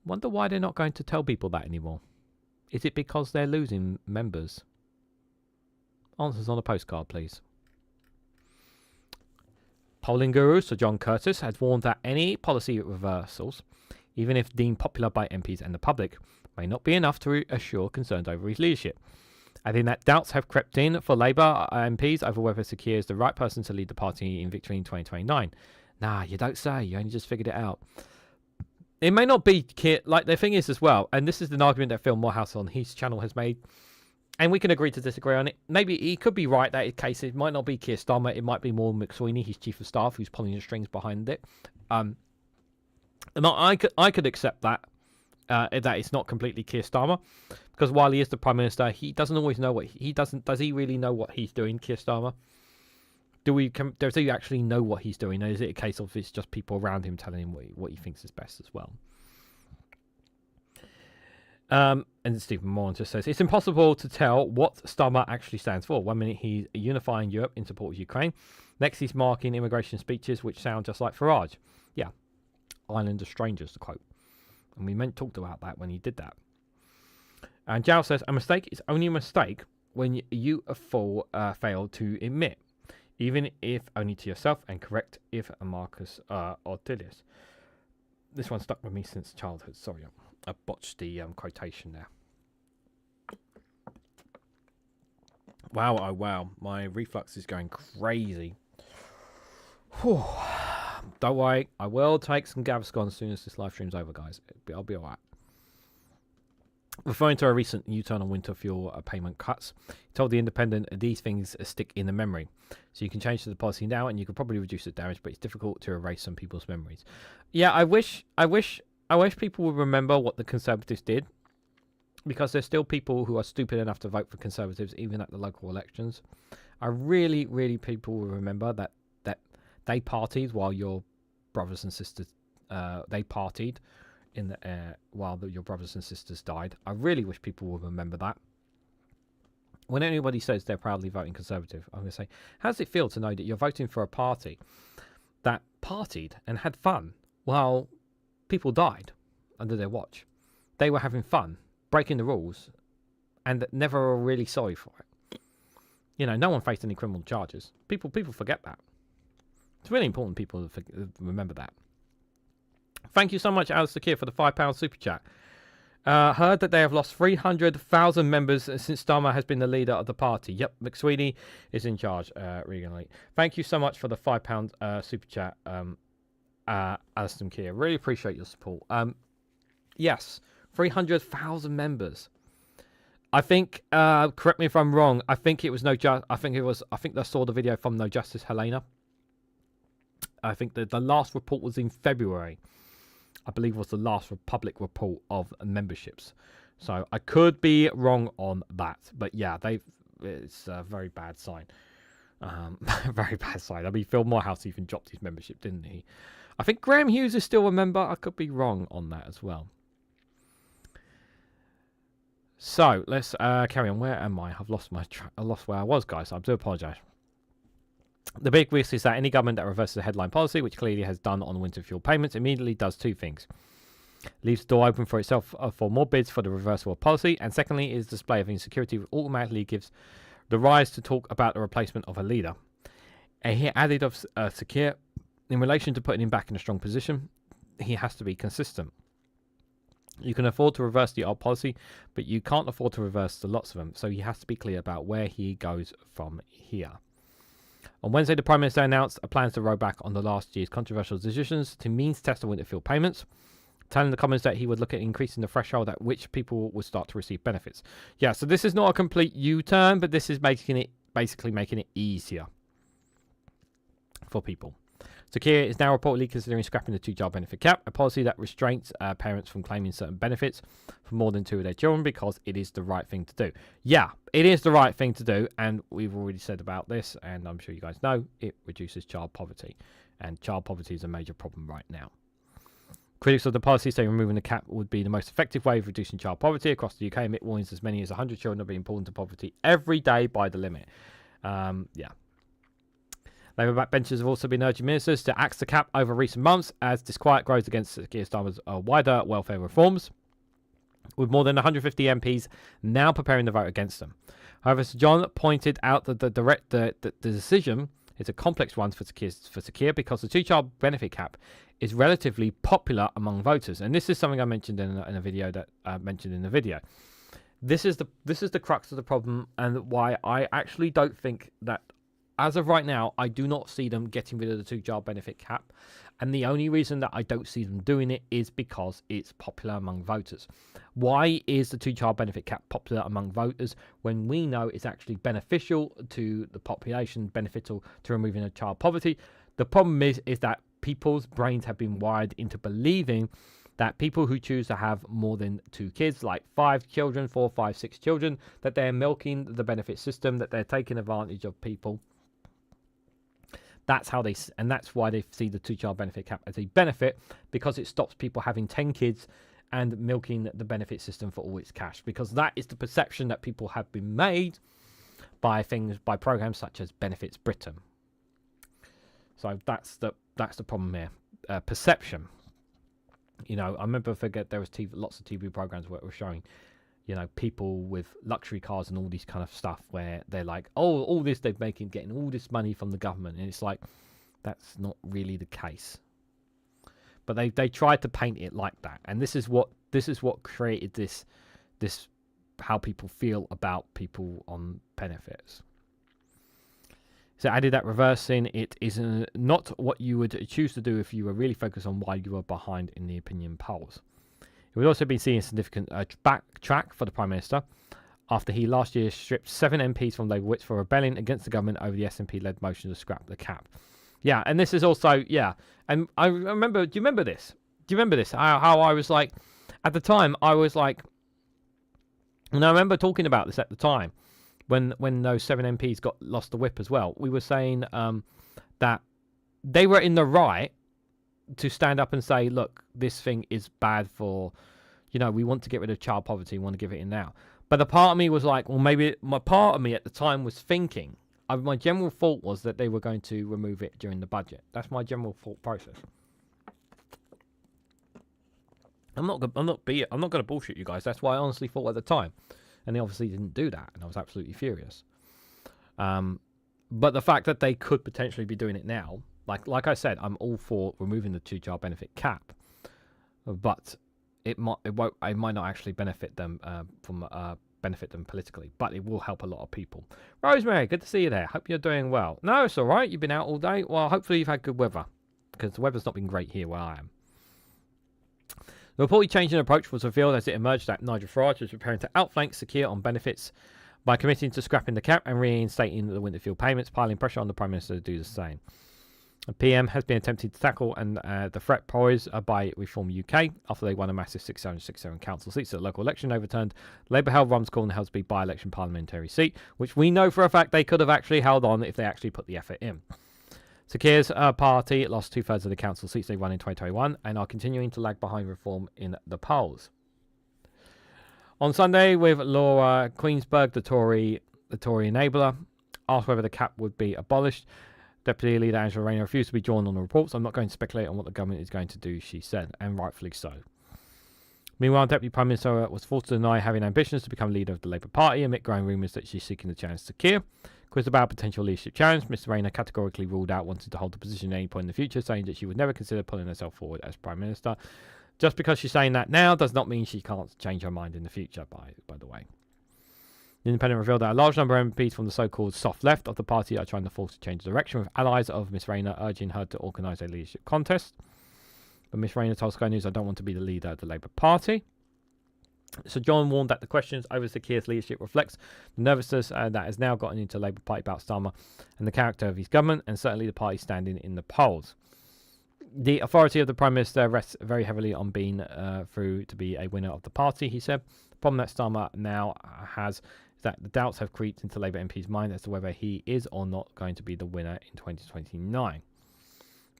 Wonder why they're not going to tell people that anymore. Is it because they're losing members? Answers on a postcard, please. Polling guru Sir John Curtis has warned that any policy reversals, even if deemed popular by MPs and the public, may not be enough to assure concerns over his leadership. Adding that doubts have crept in for Labour MPs over whether Sir Keir is the right person to lead the party in victory in 2029. Nah, you don't say. You only just figured it out. It may not be Keir. Like, the thing is as well, and this is an argument that Phil Morehouse on his channel has made, and we can agree to disagree on it. Maybe he could be right that in case it might not be Keir Starmer, it might be more Swinney, his chief of staff, who's pulling the strings behind it. And I could accept that it's not completely Keir Starmer, because while he is the Prime Minister, he doesn't always know what he doesn't. Does he really know what he's doing, Keir Starmer? Does he actually know what he's doing? Or is it a case of it's just people around him telling him what he thinks is best as well? And Stephen Moore just says, it's impossible to tell what Starmer actually stands for. 1 minute he's unifying Europe in support of Ukraine. Next he's marking immigration speeches which sound just like Farage. Yeah, island of strangers, to quote. And we talked about that when he did that. And Jao says, a mistake is only a mistake when you fail to admit, even if only to yourself, and correct if Marcus Aurelius. This one stuck with me since childhood. Sorry, I botched the quotation there. Wow, oh wow, my reflux is going crazy. Whew. Don't worry, I will take some Gaviscon as soon as this live stream's over, guys. I'll be alright. Referring to a recent U-turn on winter fuel payment cuts, he told The Independent these things stick in the memory. So you can change to the policy now and you could probably reduce the damage, but it's difficult to erase some people's memories. Yeah, I wish people would remember what the Conservatives did because there's still people who are stupid enough to vote for Conservatives even at the local elections. I really, really people will remember that they partied while your brothers and sisters they partied in the while your brothers and sisters died. I really wish people will remember that. When anybody says they're proudly voting Conservative, I'm going to say, how does it feel to know that you're voting for a party that partied and had fun while people died under their watch? They were having fun, breaking the rules, and never were really sorry for it. You know, no one faced any criminal charges. People forget that. It's really important people remember that. Thank you so much, Alistair Keir, for the £5 super chat. Heard that they have lost 300,000 members since Starmer has been the leader of the party. Yep, McSweeney is in charge, REGANELITE. Thank you so much for the £5 super chat, Alistair Keir. Really appreciate your support. Yes, 300,000 members. I think, correct me if I'm wrong, I think it was I think I saw the video from No Justice Helena. I think that the last report was in February. I believe was the last public report of memberships. So I could be wrong on that. But yeah, it's a very bad sign. Very bad sign. I mean, Phil Morehouse even dropped his membership, didn't he? I think Graham Hughes is still a member. I could be wrong on that as well. So let's carry on. Where am I? I've lost my track. I lost where I was, guys. I do apologise. The big risk is that any government that reverses the headline policy, which clearly has done on winter fuel payments, immediately does two things. Leaves the door open for itself for more bids for the reversal of policy, and secondly is display of insecurity which automatically gives the rise to talk about the replacement of a leader. And he added of Keir, in relation to putting him back in a strong position, he has to be consistent. You can afford to reverse the old policy, but you can't afford to reverse the lots of them, so he has to be clear about where he goes from here. On Wednesday, the Prime Minister announced plans to roll back on the last year's controversial decisions to means test the winter fuel payments, telling the Commons that he would look at increasing the threshold at which people would start to receive benefits. Yeah, so this is not a complete U-turn, but this is basically making it easier for people. So Keir is now reportedly considering scrapping the two-child benefit cap, a policy that restrains parents from claiming certain benefits for more than two of their children because it is the right thing to do. Yeah, it is the right thing to do, and we've already said about this, and I'm sure you guys know, it reduces child poverty, and child poverty is a major problem right now. Critics of the policy say removing the cap would be the most effective way of reducing child poverty across the UK, amid warnings as many as 100 children are being pulled into poverty every day by the limit. Yeah. Labour backbenchers have also been urging ministers to axe the cap over recent months as disquiet grows against Keir Starmer's wider welfare reforms, with more than 150 MPs now preparing to vote against them. However, Sir John pointed out that the decision is a complex one for Keir because the two-child benefit cap is relatively popular among voters, and this is something I mentioned in a video that mentioned in the video. This is the crux of the problem, and why I actually don't think that. As of right now, I do not see them getting rid of the two-child benefit cap. And the only reason that I don't see them doing it is because it's popular among voters. Why is the two-child benefit cap popular among voters when we know it's actually beneficial to the population, beneficial to removing child poverty? The problem is that people's brains have been wired into believing that people who choose to have more than two kids, like 5 children, 4, 5, 6 children, that they're milking the benefit system, that they're taking advantage of people. That's how that's why they see the two-child benefit cap as a benefit, because it stops people having 10 kids and milking the benefit system for all its cash. Because that is the perception that people have been made by programs such as Benefits Britain. So that's the problem here. Perception. You know, I remember there was lots of TV programs where it was showing, you know, people with luxury cars and all this kind of stuff where they're like, oh, all this they're getting all this money from the government, and it's like, that's not really the case. But they tried to paint it like that, and this is what created this how people feel about people on benefits. So added that reversing it is not what you would choose to do if you were really focused on why you were behind in the opinion polls. It would also be seen a significant backtrack for the Prime Minister after he last year stripped 7 MPs from Labour whips for rebelling against the government over the SNP-led motion to scrap the cap. Yeah, and this is also, yeah, and I remember, do you remember this? How I was like, at the time, I was like, And I remember talking about this at the time when those 7 MPs got lost the whip as well. We were saying that they were in the right to stand up and say, look, this thing is bad for, we want to get rid of child poverty, we want to give it in now. But a part of me was like, well, maybe my part of me at the time was thinking, my general thought was that they were going to remove it during the budget. That's my general thought process. I'm not going to bullshit you guys. That's what I honestly thought at the time, and they obviously didn't do that, and I was absolutely furious. But the fact that they could potentially be doing it now, like I said, I'm all for removing the 2-child benefit cap, but it might not actually benefit them benefit them politically, but it will help a lot of people. Rosemary, good to see you there. Hope you're doing well. No, it's all right. You've been out all day. Well, hopefully you've had good weather, because the weather's not been great here where I am. The reported change in approach was revealed as it emerged that Nigel Farage was preparing to outflank Secure on benefits by committing to scrapping the cap and reinstating the Winterfield payments, piling pressure on the Prime Minister to do the same. The PM has been attempting to tackle the threat posed by Reform UK after they won a massive 667 council seats at the local election overturned Labour-held Rumscall and Helsby by-election parliamentary seat, which we know for a fact they could have actually held on if they actually put the effort in. Sakeer's party lost 2/3 of the council seats they won in 2021 and are continuing to lag behind Reform in the polls. On Sunday, with Laura Queensberg, the Tory enabler, asked whether the cap would be abolished, Deputy Leader Angela Rayner refused to be drawn on the reports. I'm not going to speculate on what the government is going to do, she said, and rightfully so. Meanwhile, Deputy Prime Minister was forced to deny having ambitions to become leader of the Labour Party amid growing rumours that she's seeking the challenge to Keir. Quizzed about potential leadership challenge, Mr Rayner categorically ruled out wanting to hold the position at any point in the future, saying that she would never consider pulling herself forward as Prime Minister. Just because she's saying that now does not mean she can't change her mind in the future, by the way. The Independent revealed that a large number of MPs from the so-called soft left of the party are trying to force a change of direction, with allies of Miss Rayner urging her to organise a leadership contest. But Miss Rayner told Sky News, I don't want to be the leader of the Labour Party. So John warned that the questions over Sir Keir's leadership reflects the nervousness that has now gotten into the Labour Party about Starmer and the character of his government, and certainly the party standing in the polls. The authority of the Prime Minister rests very heavily on being through to be a winner of the party, he said. The problem that Starmer now has is that the doubts have creeped into Labour MP's mind as to whether he is or not going to be the winner in 2029.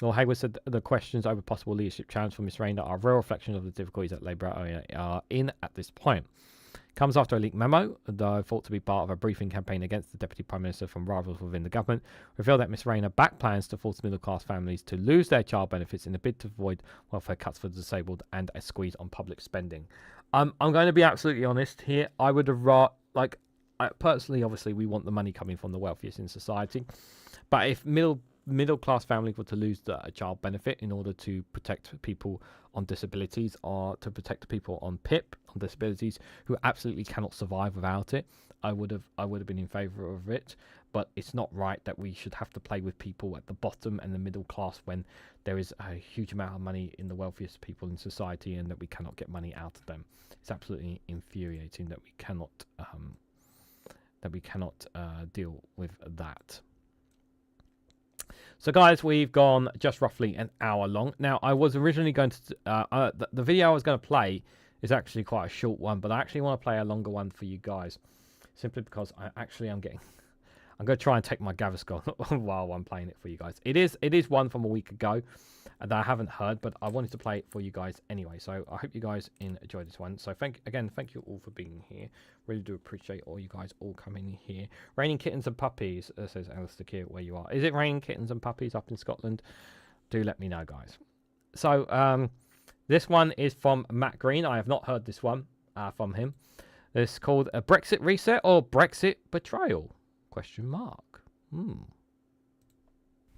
Lord Hayward said the questions over possible leadership challenge for Miss Rayner are a real reflection of the difficulties that Labour are in at this point. Comes after a leaked memo, though thought to be part of a briefing campaign against the Deputy Prime Minister from rivals within the government, revealed that Miss Rayner backed plans to force middle-class families to lose their child benefits in a bid to avoid welfare cuts for the disabled and a squeeze on public spending. I'm going to be absolutely honest here. I would have personally, obviously, we want the money coming from the wealthiest in society, but if middle-class families were to lose a child benefit in order to protect people on disabilities or to protect people on PIP, on disabilities, who absolutely cannot survive without it, I would have been in favour of it. But it's not right that we should have to play with people at the bottom and the middle class when there is a huge amount of money in the wealthiest people in society and that we cannot get money out of them. It's absolutely infuriating that we cannot deal with that. So guys, we've gone just roughly an hour long. Now, I was originally going to... the video I was going to play is actually quite a short one, but I actually want to play a longer one for you guys. Simply because I'm going to try and take my Gaviscon while I'm playing it for you guys. It is one from a week ago that I haven't heard, but I wanted to play it for you guys anyway. So I hope you guys enjoyed this one. So thank you all for being here. Really do appreciate all you guys all coming here. Raining kittens and puppies, says Alistair Keir, where you are. Is it raining kittens and puppies up in Scotland? Do let me know, guys. So this one is from Matt Green. I have not heard this one from him. It's called a Brexit reset or Brexit betrayal? ?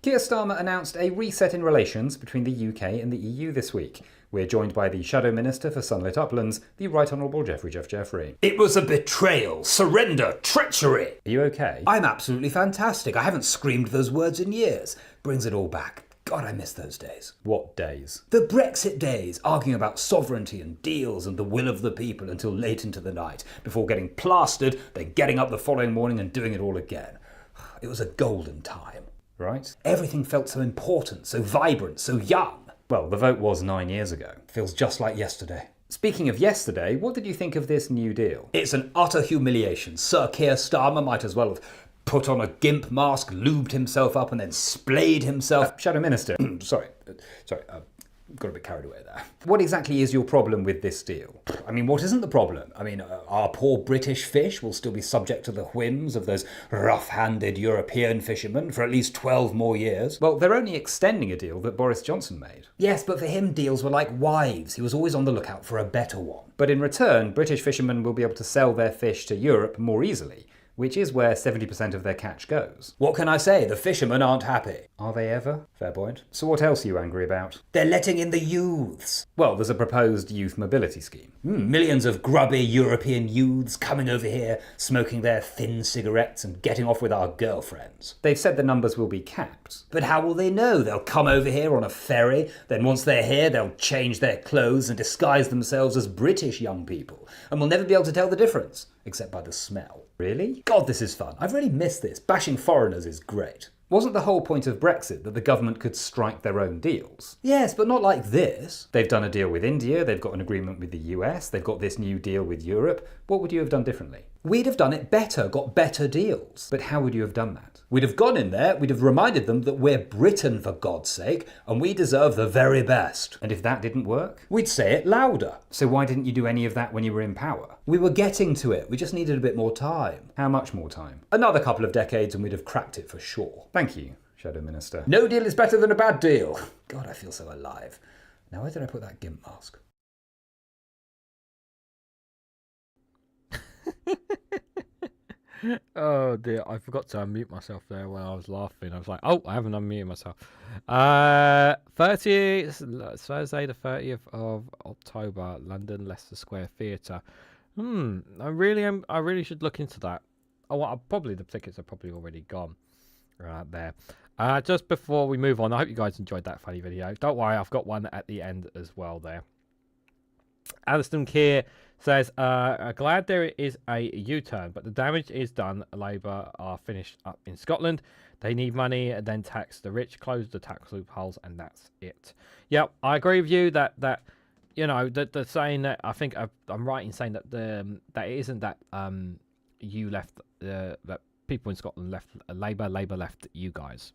Keir Starmer announced a reset in relations between the UK and the EU this week. We're joined by the Shadow Minister for Sunlit Uplands, the Right Honourable Jeffrey. It was a betrayal, surrender, treachery. Are you okay? I'm absolutely fantastic. I haven't screamed those words in years. Brings it all back. God, I miss those days. What days? The Brexit days, arguing about sovereignty and deals and the will of the people until late into the night, before getting plastered, then getting up the following morning and doing it all again. It was a golden time. Right. Everything felt so important, so vibrant, so young. Well, the vote was 9 years ago. Feels just like yesterday. Speaking of yesterday, what did you think of this new deal? It's an utter humiliation. Sir Keir Starmer might as well have put on a gimp mask, lubed himself up, and then splayed himself. Shadow Minister, sorry, got a bit carried away there. What exactly is your problem with this deal? I mean, what isn't the problem? I mean, our poor British fish will still be subject to the whims of those rough-handed European fishermen for at least 12 more years. Well, they're only extending a deal that Boris Johnson made. Yes, but for him, deals were like wives. He was always on the lookout for a better one. But in return, British fishermen will be able to sell their fish to Europe more easily, which is where 70% of their catch goes. What can I say? The fishermen aren't happy. Are they ever? Fair point. So what else are you angry about? They're letting in the youths. Well, there's a proposed youth mobility scheme. Millions of grubby European youths coming over here, smoking their thin cigarettes and getting off with our girlfriends. They've said the numbers will be capped. But how will they know? They'll come over here on a ferry, then once they're here, they'll change their clothes and disguise themselves as British young people, and we'll never be able to tell the difference, except by the smell. Really? God, this is fun. I've really missed this. Bashing foreigners is great. Wasn't the whole point of Brexit that the government could strike their own deals? Yes, but not like this. They've done a deal with India, they've got an agreement with the US, they've got this new deal with Europe. What would you have done differently? We'd have done it better, got better deals. But how would you have done that? We'd have gone in there, we'd have reminded them that we're Britain, for God's sake, and we deserve the very best. And if that didn't work? We'd say it louder. So why didn't you do any of that when you were in power? We were getting to it, we just needed a bit more time. How much more time? Another couple of decades and we'd have cracked it for sure. Thank you, Shadow Minister. No deal is better than a bad deal. God, I feel so alive. Now where did I put that gimp mask? Oh dear, I forgot to unmute myself there when I was laughing. I was like, oh, I haven't unmuted myself. Thursday the 30th of October, London Leicester Square Theatre. I really should look into that. Oh, well, probably the tickets are probably already gone. Right there. Just before we move on, I hope you guys enjoyed that funny video. Don't worry, I've got one at the end as well there. Alistair Keir says, glad there is a U-turn, but the damage is done. Labour are finished up in Scotland. They need money and then tax the rich, close the tax loopholes, and that's it. Yep, I agree with you that you know, the saying that I think I'm right in saying that that it isn't that you left that people in Scotland left Labour left you guys.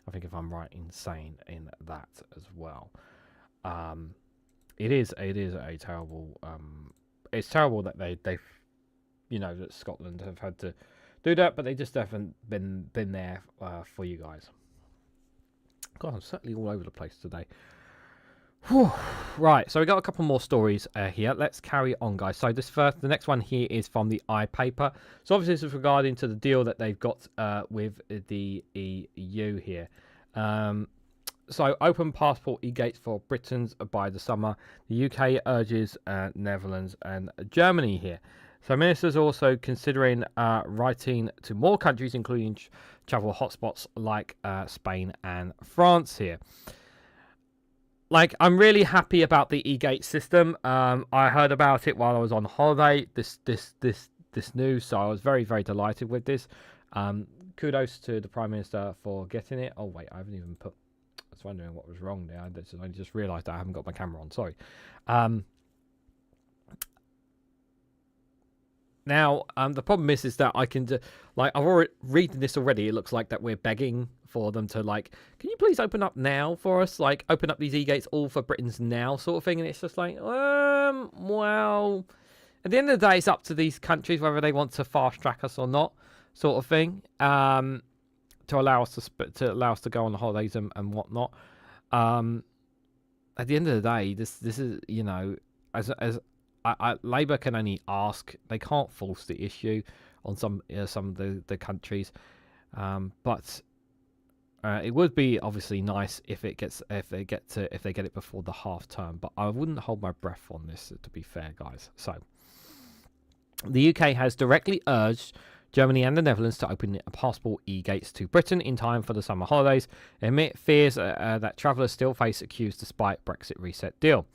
I think if I'm right in saying in that as well. It is a terrible. It's terrible that they've, you know, that Scotland have had to do that, but they just haven't been there for you guys. God, I'm certainly all over the place today. Whew. Right, so we got a couple more stories here. Let's carry on, guys. So the next one here is from the iPaper. So obviously this is regarding to the deal that they've got with the EU here. So open passport e-gates for Britons by the summer. The UK urges Netherlands and Germany here. So ministers are also considering writing to more countries, including travel hotspots like Spain and France here. Like, I'm really happy about the e-gate system. I heard about it while I was on holiday. This news, so I was very, very delighted with this. Kudos to the Prime Minister for getting it. Oh wait, I haven't even put. I was wondering what was wrong there. I just realised I haven't got my camera on. Sorry. Now, the problem is that I can like I've already reading this already. It looks like that we're begging for them to like, can you please open up now for us? Like, open up these e-gates all for Britons now, sort of thing. And it's just like, well, at the end of the day, it's up to these countries whether they want to fast track us or not, sort of thing. To allow us to go on the holidays and whatnot. At the end of the day, this is, you know, as Labour can only ask; they can't force the issue on some of the countries. But it would be obviously nice if they get it before the half term. But I wouldn't hold my breath on this, to be fair, guys. So the UK has directly urged Germany and the Netherlands to open passport e-gates to Britain in time for the summer holidays, amid fears that travellers still face queues despite Brexit reset deal.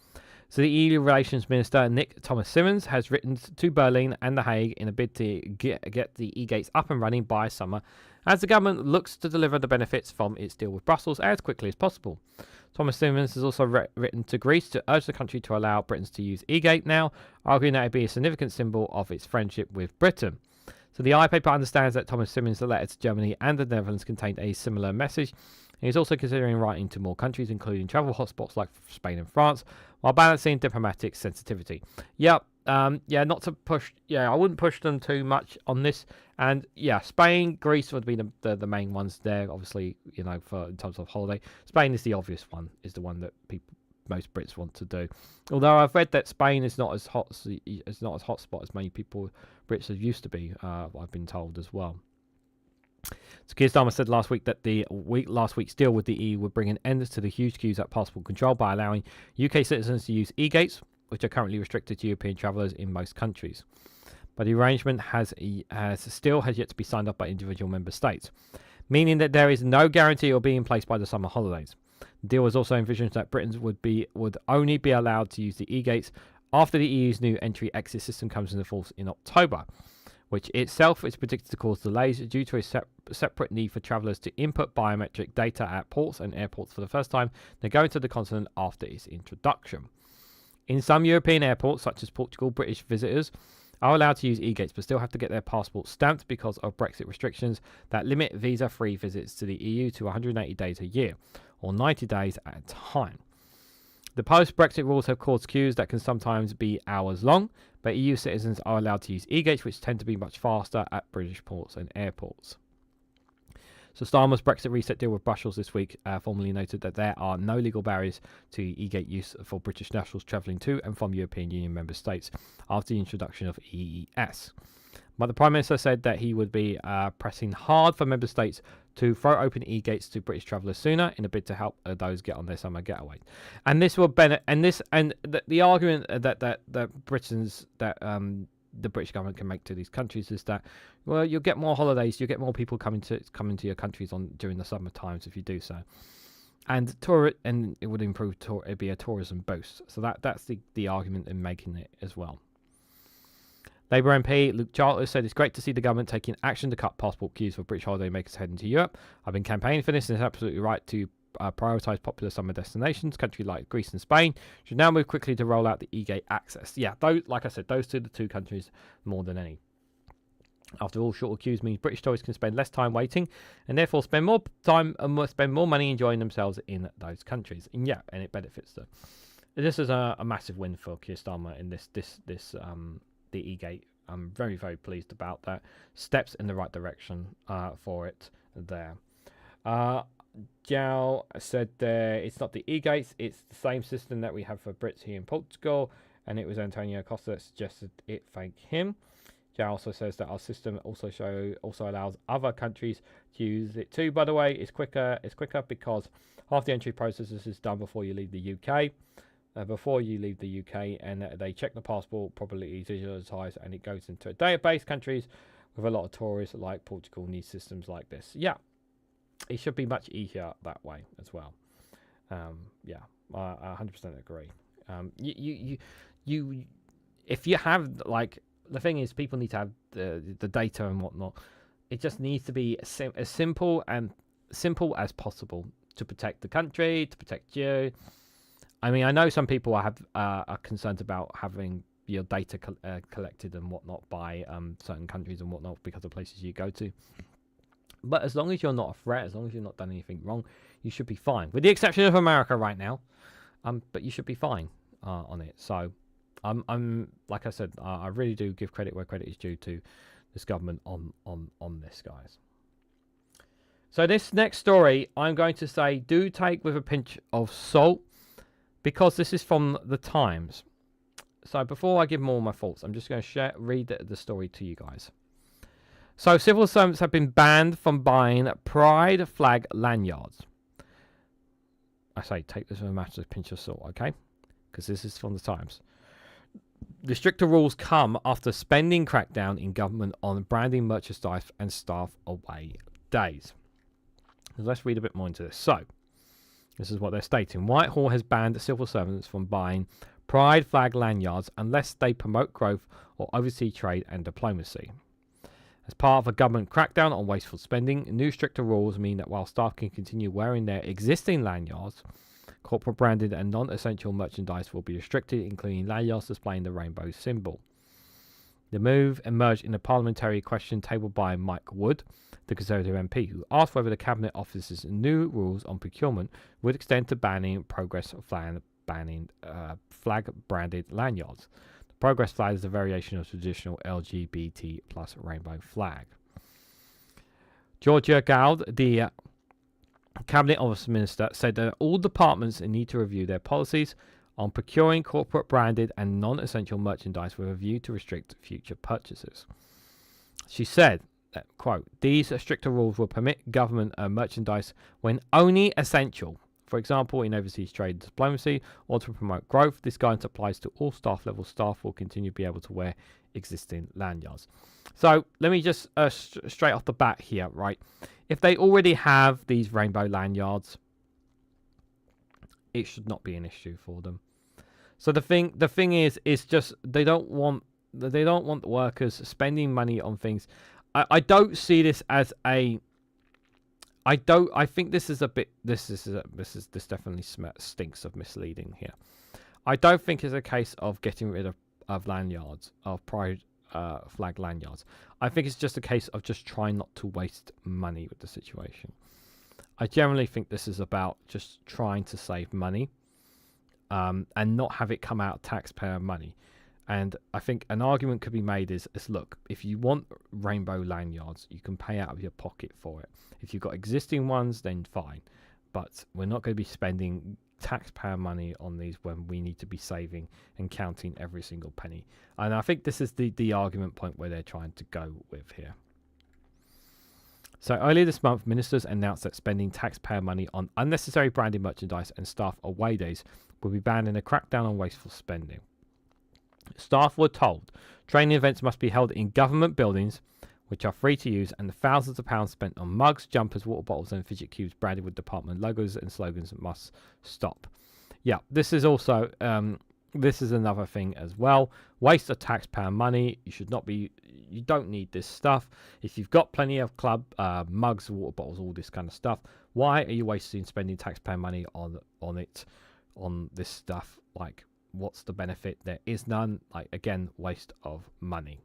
So the EU Relations Minister Nick Thomas-Symonds has written to Berlin and The Hague in a bid to get the e-gates up and running by summer, as the government looks to deliver the benefits from its deal with Brussels as quickly as possible. Thomas Simmons has also written to Greece to urge the country to allow Britons to use e-gate now, arguing that it be a significant symbol of its friendship with Britain. So the iPaper understands that Thomas Simmons' letter to Germany and the Netherlands contained a similar message. He is also considering writing to more countries, including travel hotspots like Spain and France, while balancing diplomatic sensitivity. Not to push. I wouldn't push them too much on this. And Spain, Greece would be the main ones there. Obviously, for in terms of holiday, Spain is the obvious one. Is the one that most Brits want to do. Although I've read that Spain is not as hotspot as many Brits have used to be. I've been told as well. So Keir Starmer said last week that last week's deal with the EU would bring an end to the huge queues at passport control by allowing UK citizens to use e-gates, which are currently restricted to European travellers in most countries. But the arrangement has yet to be signed up by individual member states, meaning that there is no guarantee it will be in place by the summer holidays. The deal was also envisioned that Britons would only be allowed to use the e-gates after the EU's new entry-exit system comes into force in October, which itself is predicted to cause delays due to a separate need for travellers to input biometric data at ports and airports for the first time they're going to the continent after its introduction. In some European airports, such as Portugal, British visitors are allowed to use e-gates but still have to get their passports stamped because of Brexit restrictions that limit visa-free visits to the EU to 180 days a year, or 90 days at a time. The post-Brexit rules have caused queues that can sometimes be hours long, but EU citizens are allowed to use e-gates, which tend to be much faster at British ports and airports. So Starmer's Brexit reset deal with Brussels this week formally noted that there are no legal barriers to e-gate use for British nationals travelling to and from European Union member states after the introduction of EES. But the Prime Minister said that he would be pressing hard for member states to throw open e-gates to British travellers sooner in a bid to help those get on their summer getaway. And this will benefit. And the argument that the British government can make to these countries is that, well, you'll get more holidays, you'll get more people coming to your countries during the summer times if you do so, and it would improve. It'd be a tourism boost. So that's the argument in making it as well. Labour MP Luke Charlton said it's great to see the government taking action to cut passport queues for British holidaymakers heading to Europe. I've been campaigning for this, and it's absolutely right to prioritise popular summer destinations. Countries like Greece and Spain should now move quickly to roll out the e-gate access. Like I said, those two are the two countries more than any. After all, shorter queues means British tourists can spend less time waiting and therefore spend more time and spend more money enjoying themselves in those countries. And it benefits them. This is a massive win for Keir Starmer in the e-gate. I'm very, very pleased about that. Steps in the right direction for it there. Jow said it's not the e-gates, it's the same system that we have for Brits here in Portugal, and it was Antonio Costa that suggested it. Thank him. Jow also says that our system also allows other countries to use it too. By the way, it's quicker because half the entry process is done before you leave the UK. And they check the passport properly, digitalised, and it goes into a database. Countries with a lot of tourists like Portugal need systems like this. It should be much easier that way as well. I 100% agree. If you have, like, the thing is, people need to have the data and whatnot. It just needs to be as simple as possible to protect the country, to protect you. I mean, I know some people are concerned about having your data collected and whatnot by certain countries and whatnot because of places you go to. But as long as you're not a threat, as long as you've not done anything wrong, you should be fine. With the exception of America right now, but you should be fine on it. So, I'm like I said, I really do give credit where credit is due to this government on this, guys. So this next story, I'm going to say, do take with a pinch of salt, because this is from the Times. So before I give more of my thoughts, I'm just going to read the story to you guys. So civil servants have been banned from buying pride flag lanyards. I say take this with a massive pinch of salt, okay? Because this is from the Times. The stricter rules come after spending crackdown in government on branding merchandise and staff away days. So let's read a bit more into this. So, this is what they're stating. Whitehall has banned civil servants from buying pride flag lanyards unless they promote growth or oversee trade and diplomacy. As part of a government crackdown on wasteful spending, new stricter rules mean that while staff can continue wearing their existing lanyards, Corporate branded and non-essential merchandise will be restricted, including lanyards displaying the rainbow symbol. The move emerged in a parliamentary question tabled by Mike Wood, the Conservative MP, who asked whether the Cabinet Office's new rules on procurement would extend to banning flag-branded lanyards. The Progress flag is a variation of traditional LGBT plus rainbow flag. Georgia Gould, the Cabinet Office Minister, said that all departments need to review their policies on procuring corporate branded and non-essential merchandise with a view to restrict future purchases. She said that, quote, these stricter rules will permit government merchandise when only essential, for example, in overseas trade and diplomacy, or to promote growth. This guidance applies to all staff level. Staff will continue to be able to wear existing lanyards. So let me just straight off the bat here, right? If they already have these rainbow lanyards, it should not be an issue for them. So the thing is just they don't want the workers spending money on things. I don't see this as a. I think this is a bit. This definitely stinks of misleading here. I don't think it's a case of getting rid of lanyards, of pride flag lanyards. I think it's just a case of just trying not to waste money with the situation. I generally think this is about just trying to save money, and not have it come out of taxpayer money. And I think an argument could be made is look, if you want rainbow lanyards, you can pay out of your pocket for it. If you've got existing ones, then fine. But we're not going to be spending taxpayer money on these when we need to be saving and counting every single penny. And I think this is the argument point where they're trying to go with here. So earlier this month, ministers announced that spending taxpayer money on unnecessary branded merchandise and staff away days will be banned in a crackdown on wasteful spending. Staff were told training events must be held in government buildings, which are free to use, and the thousands of pounds spent on mugs, jumpers, water bottles and fidget cubes branded with department logos and slogans must stop. Yeah, this is also this is another thing as well. Waste of taxpayer money. You don't need this stuff. If you've got plenty of club mugs, water bottles, all this kind of stuff, why are you spending taxpayer money on this stuff? Like, what's the benefit? There is none. Like, again, waste of money.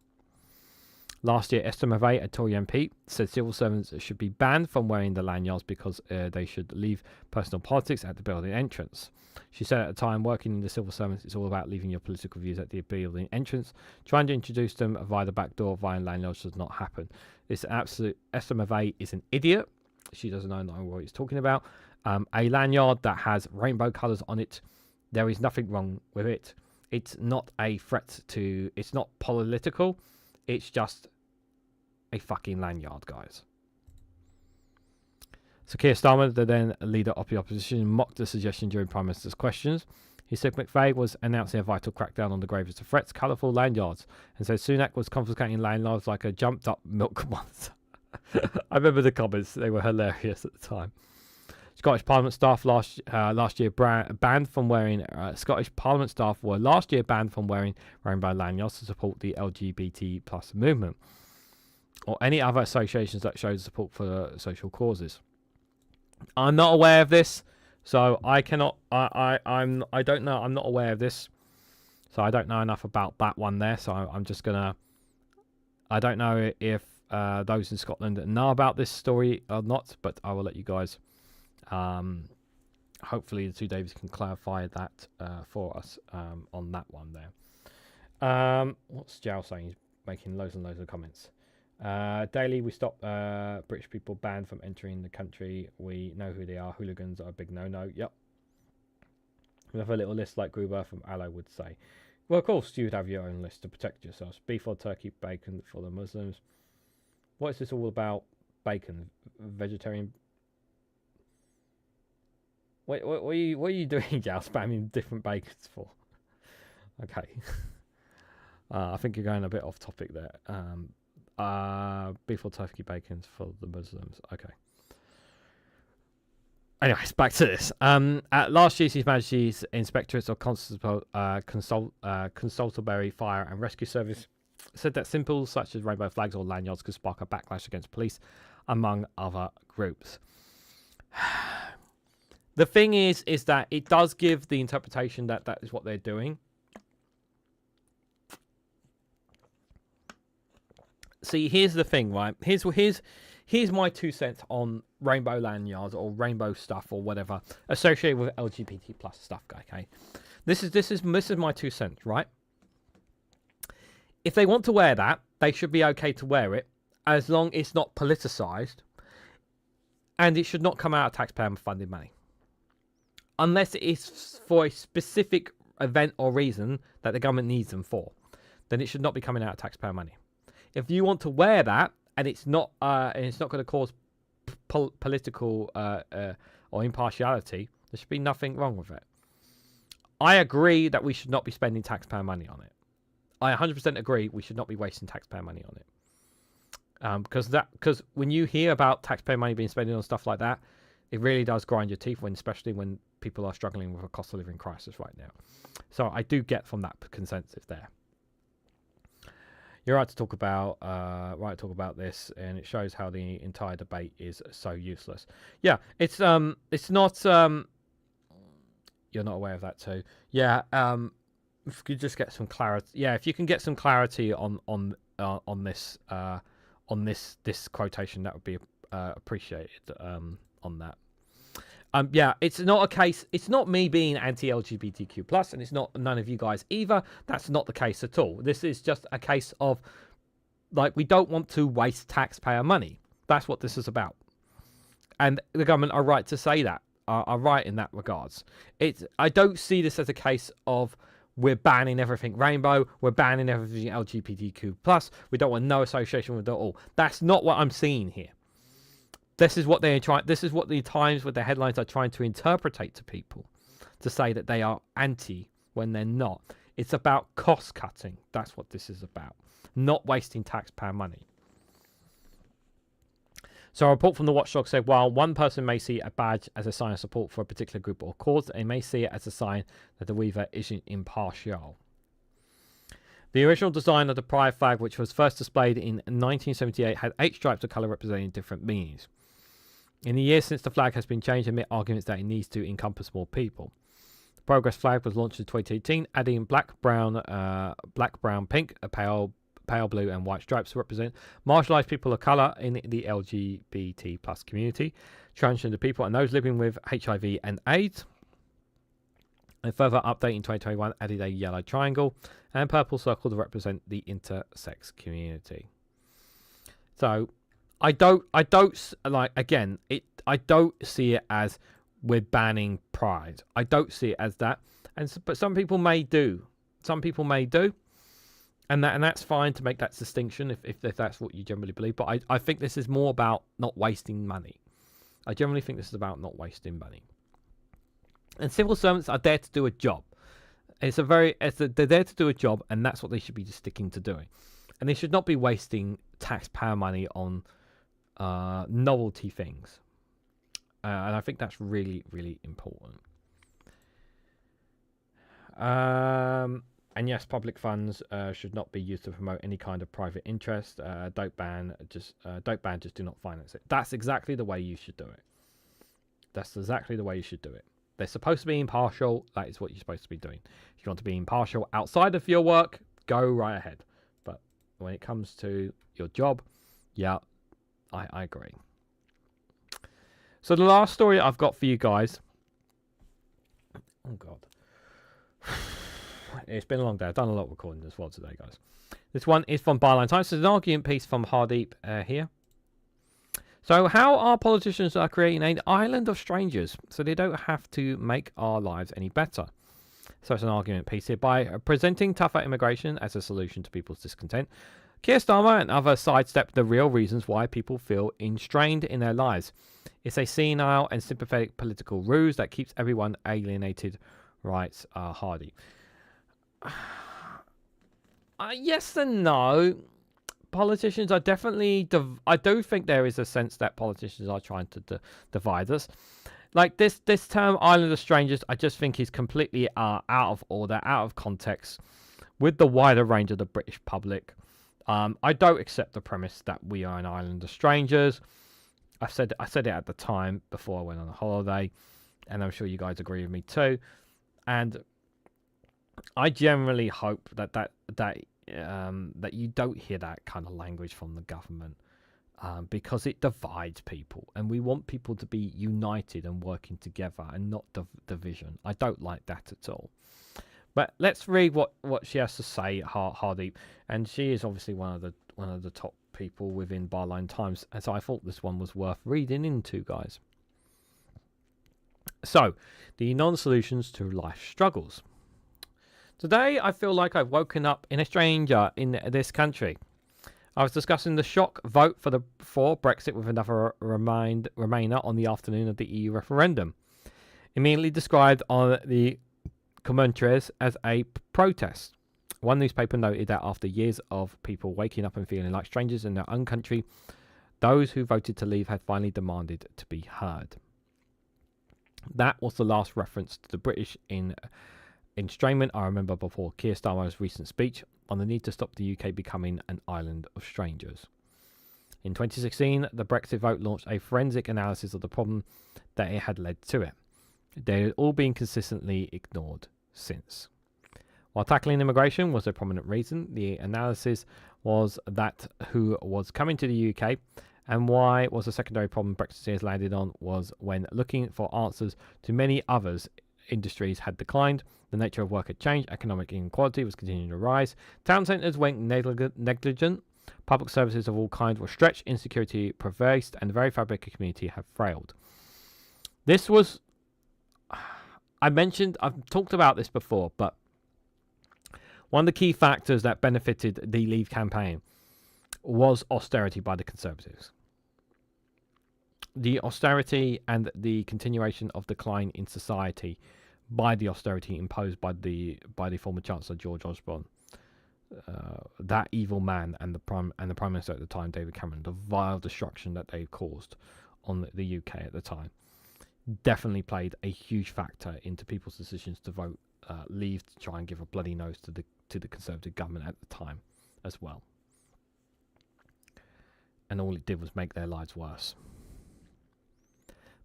Last year, Esther McVey, a Tory MP, said civil servants should be banned from wearing the lanyards because they should leave personal politics at the building entrance. She said at the time, working in the civil service is all about leaving your political views at the building entrance. Trying to introduce them via the back door via lanyards does not happen. This absolute Esther McVey is an idiot. She doesn't know what he's talking about. A lanyard that has rainbow colours on it, there is nothing wrong with it. It's not a threat to. It's not political. It's just a fucking lanyard, guys. So Keir Starmer, the then leader of the opposition, mocked the suggestion during Prime Minister's questions. He said McVey was announcing a vital crackdown on the gravest of threats, colourful lanyards, and said Sunak was confiscating lanyards like a jumped-up milk monster. I remember the comments; they were hilarious at the time. Scottish Parliament staff last year banned from wearing. Scottish Parliament staff were last year banned from wearing rainbow lanyards to support the LGBT plus movement, or any other associations that show support for social causes. I'm not aware of this, so I cannot. I don't know. I'm not aware of this, so I don't know enough about that one there. So I'm just gonna. I don't know if those in Scotland know about this story or not, but I will let you guys. Hopefully the two Davies can clarify that for us on that one there. What's Jow saying? He's making loads and loads of comments. Daily, we stop British people banned from entering the country. We know who they are. Hooligans are a big no-no. Yep. We have a little list like Gruber from Allo would say. Well, of course, you would have your own list to protect yourselves. Beef or turkey, bacon for the Muslims. What is this all about? Bacon? Vegetarian? Wait, what are you doing, Jow? Spamming different bacons for? Okay. I think you're going a bit off topic there. Beef or turkey bacons for the Muslims. Okay. Anyways, back to this. At last year's His Majesty's Inspectorate of Constabulary Fire and Rescue Service said that symbols such as rainbow flags or lanyards could spark a backlash against police, among other groups. The thing is that it does give the interpretation that that is what they're doing. See, here's the thing, right? Here's my 2 cents on rainbow lanyards or rainbow stuff or whatever associated with LGBT plus stuff. Okay, this is my 2 cents, right? If they want to wear that, they should be okay to wear it, as long as it's not politicized, and it should not come out of taxpayer-funded money, unless it is for a specific event or reason that the government needs them for. Then it should not be coming out of taxpayer money. If you want to wear that and it's not going to cause political or impartiality, there should be nothing wrong with it. I agree that we should not be spending taxpayer money on it. I 100% agree we should not be wasting taxpayer money on it. Because when you hear about taxpayer money being spent on stuff like that, it really does grind your teeth, especially when people are struggling with a cost of living crisis right now. So I do get from that consensus there. You're right to talk about this, and it shows how the entire debate is so useless. Yeah, it's not. You're not aware of that too. Yeah. If you could just get some clarity. Yeah, if you can get some clarity on this quotation, that would be appreciated. On that. Yeah, it's not a case. It's not me being anti-LGBTQ plus, and it's not none of you guys either. That's not the case at all. This is just a case of, like, we don't want to waste taxpayer money. That's what this is about, and the government are right to say that. Are right in that regards. I don't see this as a case of we're banning everything rainbow. We're banning everything LGBTQ plus. We don't want no association with it all. That's not what I'm seeing here. This is what they're trying. This is what the Times with the headlines are trying to interpretate to people, to say that they are anti when they're not. It's about cost cutting. That's what this is about. Not wasting taxpayer money. So a report from the Watchdog said, while one person may see a badge as a sign of support for a particular group or cause, they may see it as a sign that the weaver isn't impartial. The original design of the pride flag, which was first displayed in 1978, had 8 stripes of colour representing different meanings. In the years since the flag has been changed, amid arguments that it needs to encompass more people. The Progress flag was launched in 2018, adding black, brown, pink, a pale blue and white stripes to represent marginalised people of colour in the LGBT plus community, transgender people and those living with HIV and AIDS. A further update in 2021 added a yellow triangle and purple circle to represent the intersex community. So I don't see it as we're banning pride. I don't see it as that. But some people may do. And that's fine to make that distinction if that's what you generally believe. But I think this is more about not wasting money. I generally think this is about not wasting money. And civil servants are there to do a job. They're there to do a job, and that's what they should be just sticking to doing. And they should not be wasting taxpayer money on novelty things. And I think that's really, really important. And yes, public funds should not be used to promote any kind of private interest. Don't ban, just do not finance it. That's exactly the way you should do it. They're supposed to be impartial. That is what you're supposed to be doing. If you want to be impartial outside of your work, go right ahead. But when it comes to your job, yeah, I agree. So the last story I've got for you guys. Oh, God. It's been a long day. I've done a lot of recording as well today, guys. This one is from Byline Times. It's an argument piece from Hardeep here. So how are politicians creating an island of strangers so they don't have to make our lives any better? So it's an argument piece here. By presenting tougher immigration as a solution to people's discontent, Keir Starmer and others sidestep the real reasons why people feel constrained in their lives. It's a senile and sympathetic political ruse that keeps everyone alienated, writes Hardy. Yes and no. Politicians are definitely... I do think there is a sense that politicians are trying to divide us. Like this term, Island of Strangers, I just think is completely out of order, out of context with the wider range of the British public. I don't accept the premise that we are an island of strangers. I said it at the time before I went on a holiday. and I'm sure you guys agree with me too. And I generally hope that you don't hear that kind of language from the government, because it divides people, and we want people to be united and working together and not division. I don't like that at all. But let's read what she has to say, Hardeep, and she is obviously one of the top people within Barline Times, and so I thought this one was worth reading into, guys. So, the non-solutions to life struggles. Today, I feel like I've woken up in a stranger in this country. I was discussing the shock vote for Brexit with another Remainer on the afternoon of the EU referendum, immediately described on the commentaries as a protest. One newspaper noted that after years of people waking up and feeling like strangers in their own country, those who voted to leave had finally demanded to be heard. That was the last reference to the British estrangement I remember before Keir Starmer's recent speech on the need to stop the UK becoming an island of strangers. In 2016, the Brexit vote launched a forensic analysis of the problem that it had led to it. They had all been consistently ignored since. While tackling immigration was a prominent reason, the analysis was that who was coming to the UK and why was a secondary problem Brexiteers landed on was when looking for answers to many others industries had declined, the nature of work had changed, economic inequality was continuing to rise, town centres went negligent, public services of all kinds were stretched, insecurity pervased, and the very fabric of community had frailed. This was... I've talked about this before, but one of the key factors that benefited the Leave campaign was austerity by the Conservatives. The austerity and the continuation of decline in society by the austerity imposed by the former Chancellor George Osborne, that evil man, and the Prime Minister at the time, David Cameron, the vile destruction that they caused on the UK at the time, definitely played a huge factor into people's decisions to vote Leave to try and give a bloody nose to the Conservative government at the time as well. And all it did was make their lives worse.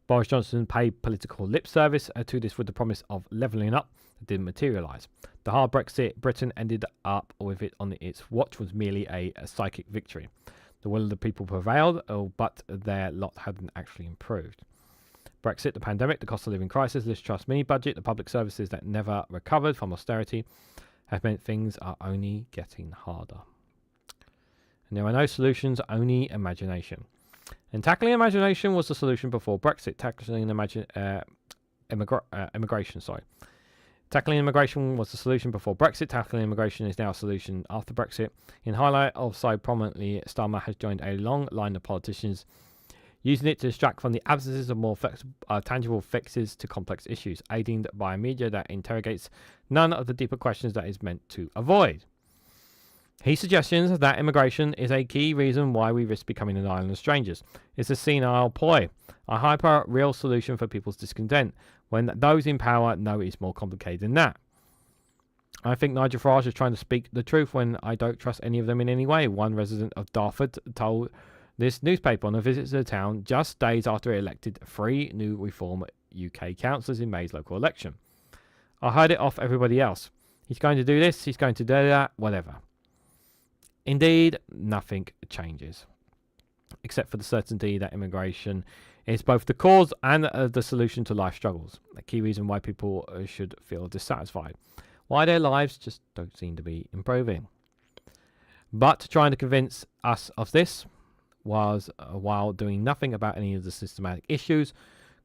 Boris Johnson paid political lip service to this with the promise of levelling up that didn't materialise. The hard Brexit Britain ended up with it on its watch was merely a psychic victory. The will of the people prevailed, but their lot hadn't actually improved. Brexit, the pandemic, the cost of living crisis, Liz Truss mini budget, the public services that never recovered from austerity have meant things are only getting harder. And there are no solutions, only imagination. And tackling imagination was the solution before Brexit. Tackling immigration, Tackling immigration was the solution before Brexit. Tackling immigration is now a solution after Brexit. In highlight of so prominently, Starmer has joined a long line of politicians using it to distract from the absences of more tangible fixes to complex issues, aided by a media that interrogates none of the deeper questions that is meant to avoid. He suggests that immigration is a key reason why we risk becoming an island of strangers. It's a senile ploy, a hyper-real solution for people's discontent, when those in power know it's more complicated than that. I think Nigel Farage is trying to speak the truth when I don't trust any of them in any way. One resident of Dartford told this newspaper on a visit to the town just days after it elected 3 new Reform UK councillors in May's local election. I heard it off everybody else. He's going to do this, he's going to do that, whatever. Indeed, nothing changes, except for the certainty that immigration is both the cause and the solution to life struggles, a key reason why people should feel dissatisfied, why their lives just don't seem to be improving. But trying to convince us of this was while doing nothing about any of the systematic issues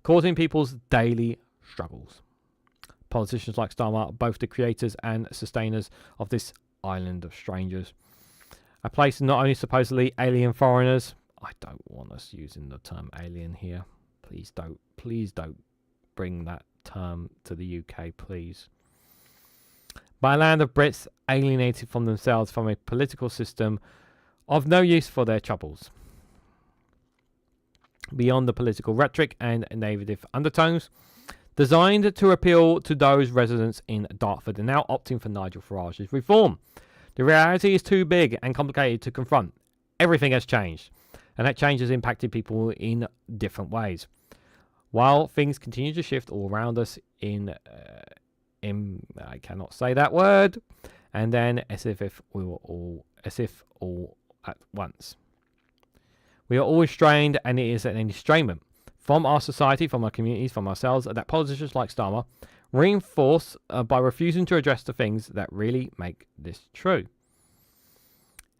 causing people's daily struggles. Politicians like Starmer are both the creators and sustainers of this island of strangers. A place not only supposedly alien foreigners. I don't want us using the term alien here. Please don't bring that term to the UK, please. By a land of Brits alienated from themselves from a political system of no use for their troubles. Beyond the political rhetoric and negative undertones, designed to appeal to those residents in Dartford, are now opting for Nigel Farage's reform. The reality is too big and complicated to confront. Everything has changed, and that change has impacted people in different ways. While things continue to shift all around us I cannot say that word, and then as if all at once. We are always strained, and it is an enstrainment from our society, from our communities, from ourselves, that politicians like Starmer reinforce by refusing to address the things that really make this true.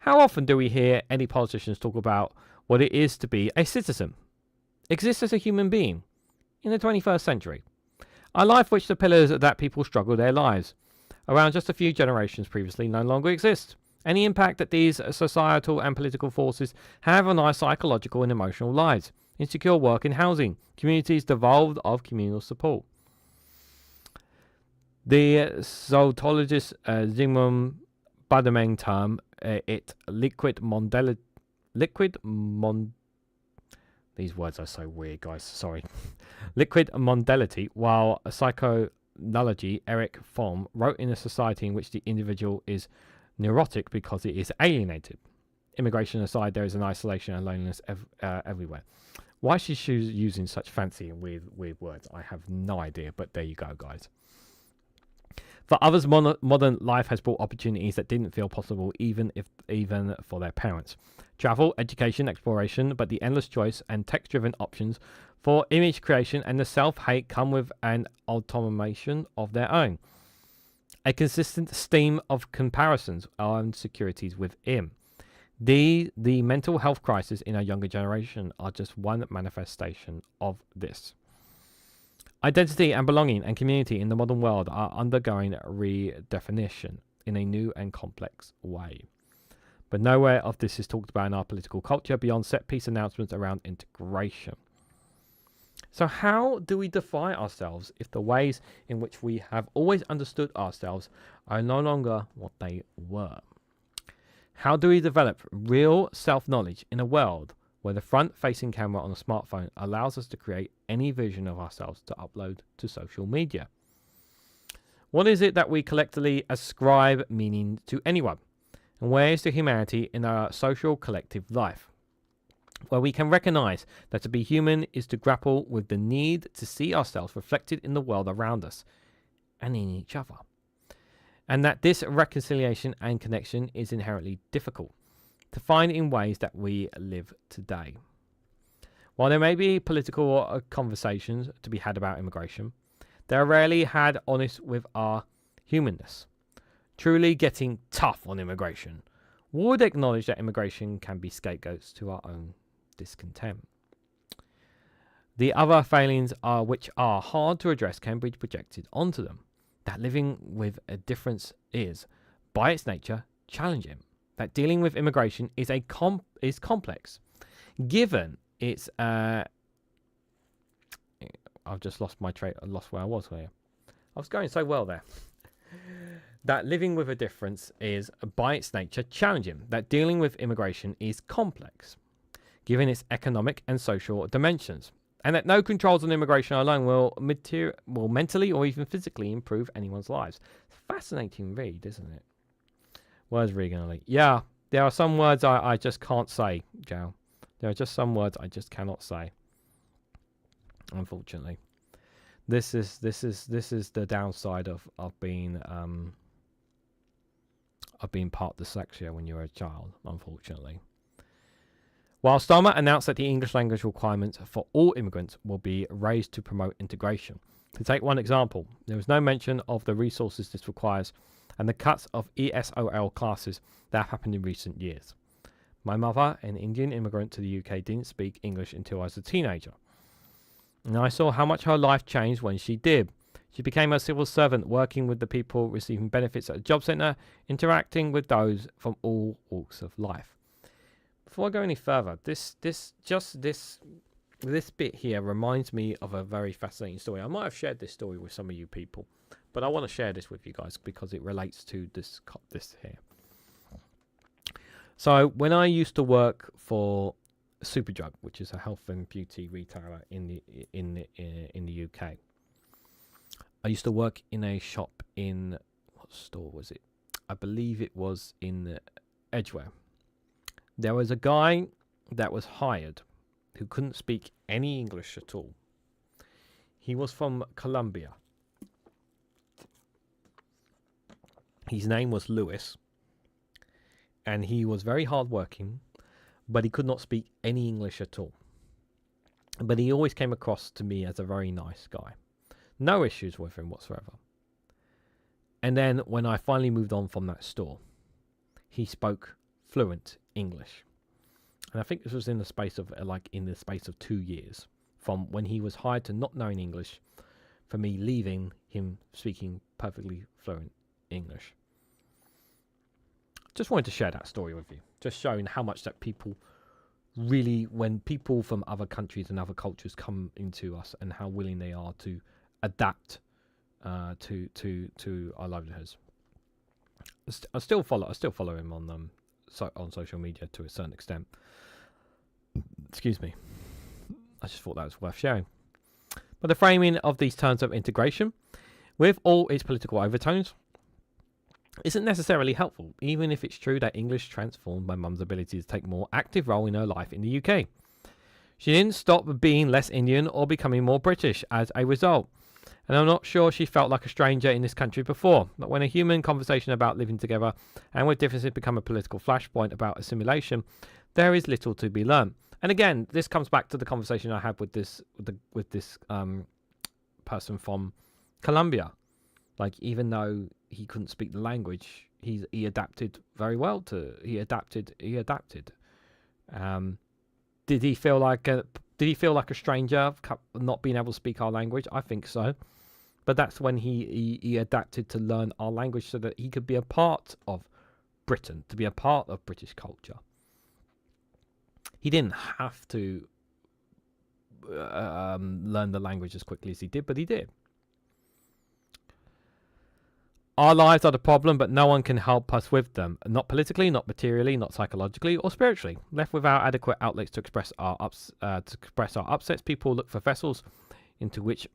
How often do we hear any politicians talk about what it is to be a citizen, exist as a human being in the 21st century? A life which the pillars that people struggle their lives around just a few generations previously no longer exist. Any impact that these societal and political forces have on our psychological and emotional lives, insecure work and housing, communities devolved of communal support. The zoologist Zygmunt Bauman term it these words are so weird, guys, sorry. Liquid modality, while psychonology Eric Fromm wrote in a society in which the individual is neurotic because it is alienated. Immigration aside, there is an isolation and loneliness everywhere. Why is she using such fancy and weird words? I have no idea, but there you go, guys. For others, modern life has brought opportunities that didn't feel possible even for their parents. Travel, education, exploration, but the endless choice and text-driven options for image creation and the self-hate come with an automation of their own. A consistent stream of comparisons and insecurities within. The mental health crisis in our younger generation are just one manifestation of this. Identity and belonging and community in the modern world are undergoing redefinition in a new and complex way. But nowhere of this is talked about in our political culture beyond set-piece announcements around integration. So how do we define ourselves if the ways in which we have always understood ourselves are no longer what they were? How do we develop real self-knowledge in a world where the front-facing camera on a smartphone allows us to create any version of ourselves to upload to social media? What is it that we collectively ascribe meaning to anyone? And where is the humanity in our social collective life? Where we can recognize that to be human is to grapple with the need to see ourselves reflected in the world around us and in each other. And that this reconciliation and connection is inherently difficult to find in ways that we live today. While there may be political conversations to be had about immigration, they are rarely had honest with our humanness. Truly getting tough on immigration would acknowledge that immigration can be scapegoats to our own discontent. The other failings which are hard to address can be projected onto them. That living with a difference is, by its nature, challenging. That dealing with immigration is complex, given its. I've just lost my trait. I lost where I was here. I was going so well there. That living with a difference is, by its nature, challenging. That dealing with immigration is complex, given its economic and social dimensions. And that no controls on immigration alone will mentally or even physically improve anyone's lives. It's a fascinating read, isn't it? Where's REGANELITE? Yeah, there are some words I just can't say, Joe. There are just some words I just cannot say. Unfortunately. This is the downside of being part of dyslexia when you're a child, unfortunately. While Starmer announced that the English language requirements for all immigrants will be raised to promote integration. To take one example, there was no mention of the resources this requires and the cuts of ESOL classes that have happened in recent years. My mother, an Indian immigrant to the UK, didn't speak English until I was a teenager. And I saw how much her life changed when she did. She became a civil servant, working with the people receiving benefits at a job centre, interacting with those from all walks of life. Before I go any further, this bit here reminds me of a very fascinating story. I might have shared this story with some of you people, but I want to share this with you guys because it relates to this here. So when I used to work for Superdrug, which is a health and beauty retailer in the UK, I used to work in a shop in, what store was it? I believe it was in Edgware. There was a guy that was hired who couldn't speak any English at all. He was from Colombia. His name was Lewis, and he was very hardworking, but he could not speak any English at all. But he always came across to me as a very nice guy. No issues with him whatsoever. And then when I finally moved on from that store, he spoke fluent English. And I think this was in the space of 2 years, from when he was hired to not knowing English, for me leaving him speaking perfectly fluent English. Just wanted to share that story with you, just showing how much that people really, when people from other countries and other cultures come into us, and how willing they are to adapt to our livelihoods. I still follow him on social media to a certain extent. Excuse me. I just thought that was worth sharing. But the framing of these terms of integration, with all its political overtones, isn't necessarily helpful, even if it's true that English transformed my mum's ability to take more active role in her life in the UK. She didn't stop being less Indian or becoming more British as a result, and I'm not sure she felt like a stranger in this country before. But when a human conversation about living together and with differences become a political flashpoint about assimilation, there is little to be learned. And again, this comes back to the conversation I had with this person from Colombia. Like, even though he couldn't speak the language, he adapted very well to. He adapted. Did he feel like a stranger not being able to speak our language? I think so. But that's when he adapted to learn our language so that he could be a part of Britain, to be a part of British culture. He didn't have to learn the language as quickly as he did, but he did. Our lives are the problem, but no one can help us with them. Not politically, not materially, not psychologically, or spiritually. Left without adequate outlets to express our upsets, people look for vessels into which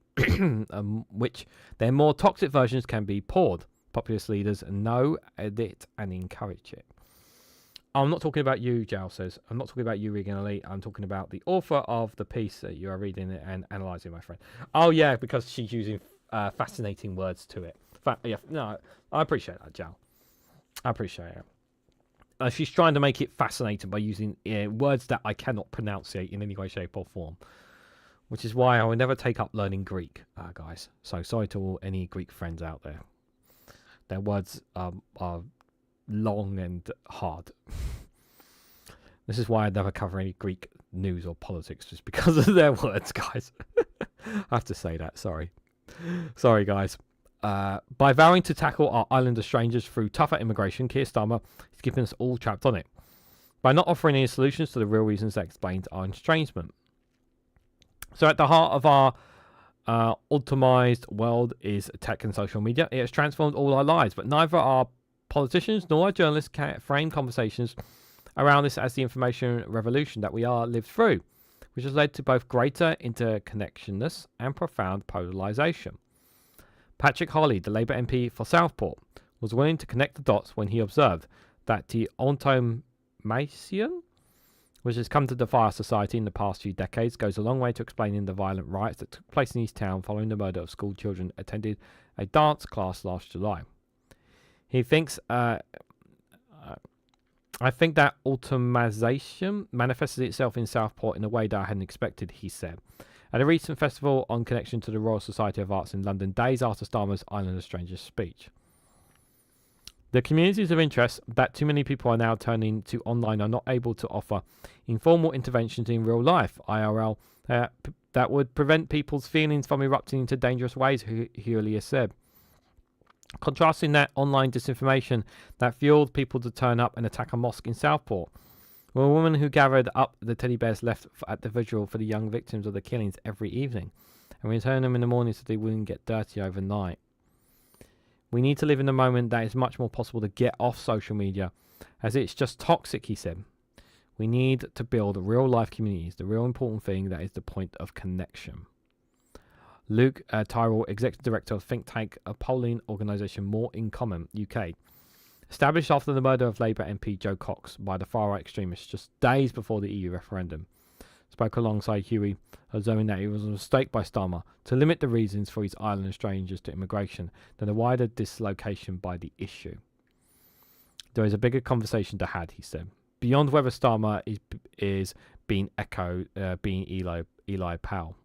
their more toxic versions can be poured. Populist leaders know it and encourage it. I'm not talking about you, Jal says. I'm not talking about you, REGANELITE. I'm talking about the author of the piece that you are reading and analysing, my friend. Oh, yeah, because she's using fascinating words to it. I appreciate that, Jal. I appreciate it. She's trying to make it fascinating by using words that I cannot pronunciate in any way, shape, or form, which is why I will never take up learning Greek, guys. So sorry to all any Greek friends out there. Their words are long and hard. This is why I never cover any Greek news or politics, just because of their words, guys. I have to say that. Sorry, guys. By vowing to tackle our island of strangers through tougher immigration, Keir Starmer is keeping us all trapped on it. By not offering any solutions to the real reasons that explains our estrangement. So at the heart of our ultimized world is tech and social media. It has transformed all our lives, but neither our politicians nor our journalists can frame conversations around this as the information revolution that we are lived through, which has led to both greater interconnectionness and profound polarisation. Patrick Harley, the Labour MP for Southport, was willing to connect the dots when he observed that the automation, which has come to defy our society in the past few decades, goes a long way to explaining the violent riots that took place in his town following the murder of school children attended a dance class last July. He thinks, I think that automation manifested itself in Southport in a way that I hadn't expected, he said. At a recent festival on connection to the Royal Society of Arts in London, days after Starmer's Island of Strangers speech. The communities of interest that too many people are now turning to online are not able to offer informal interventions in real life, IRL, that would prevent people's feelings from erupting into dangerous ways, he earlier said. Contrasting that online disinformation that fueled people to turn up and attack a mosque in Southport, where a woman who gathered up the teddy bears left at the vigil for the young victims of the killings every evening and returned them in the morning so they wouldn't get dirty overnight. We need to live in the moment that it's much more possible to get off social media, as it's just toxic, he said. We need to build real life communities, the real important thing that is the point of connection. Luke Tyrrell, Executive Director of think tank polling organisation More in Common, UK, established after the murder of Labour MP Joe Cox by the far-right extremists just days before the EU referendum, spoke alongside Huey, observing that it was a mistake by Starmer to limit the reasons for his island strangers to immigration than a wider dislocation by the issue. There is a bigger conversation to had, he said, beyond whether Starmer is being echoed, being Eli Powell.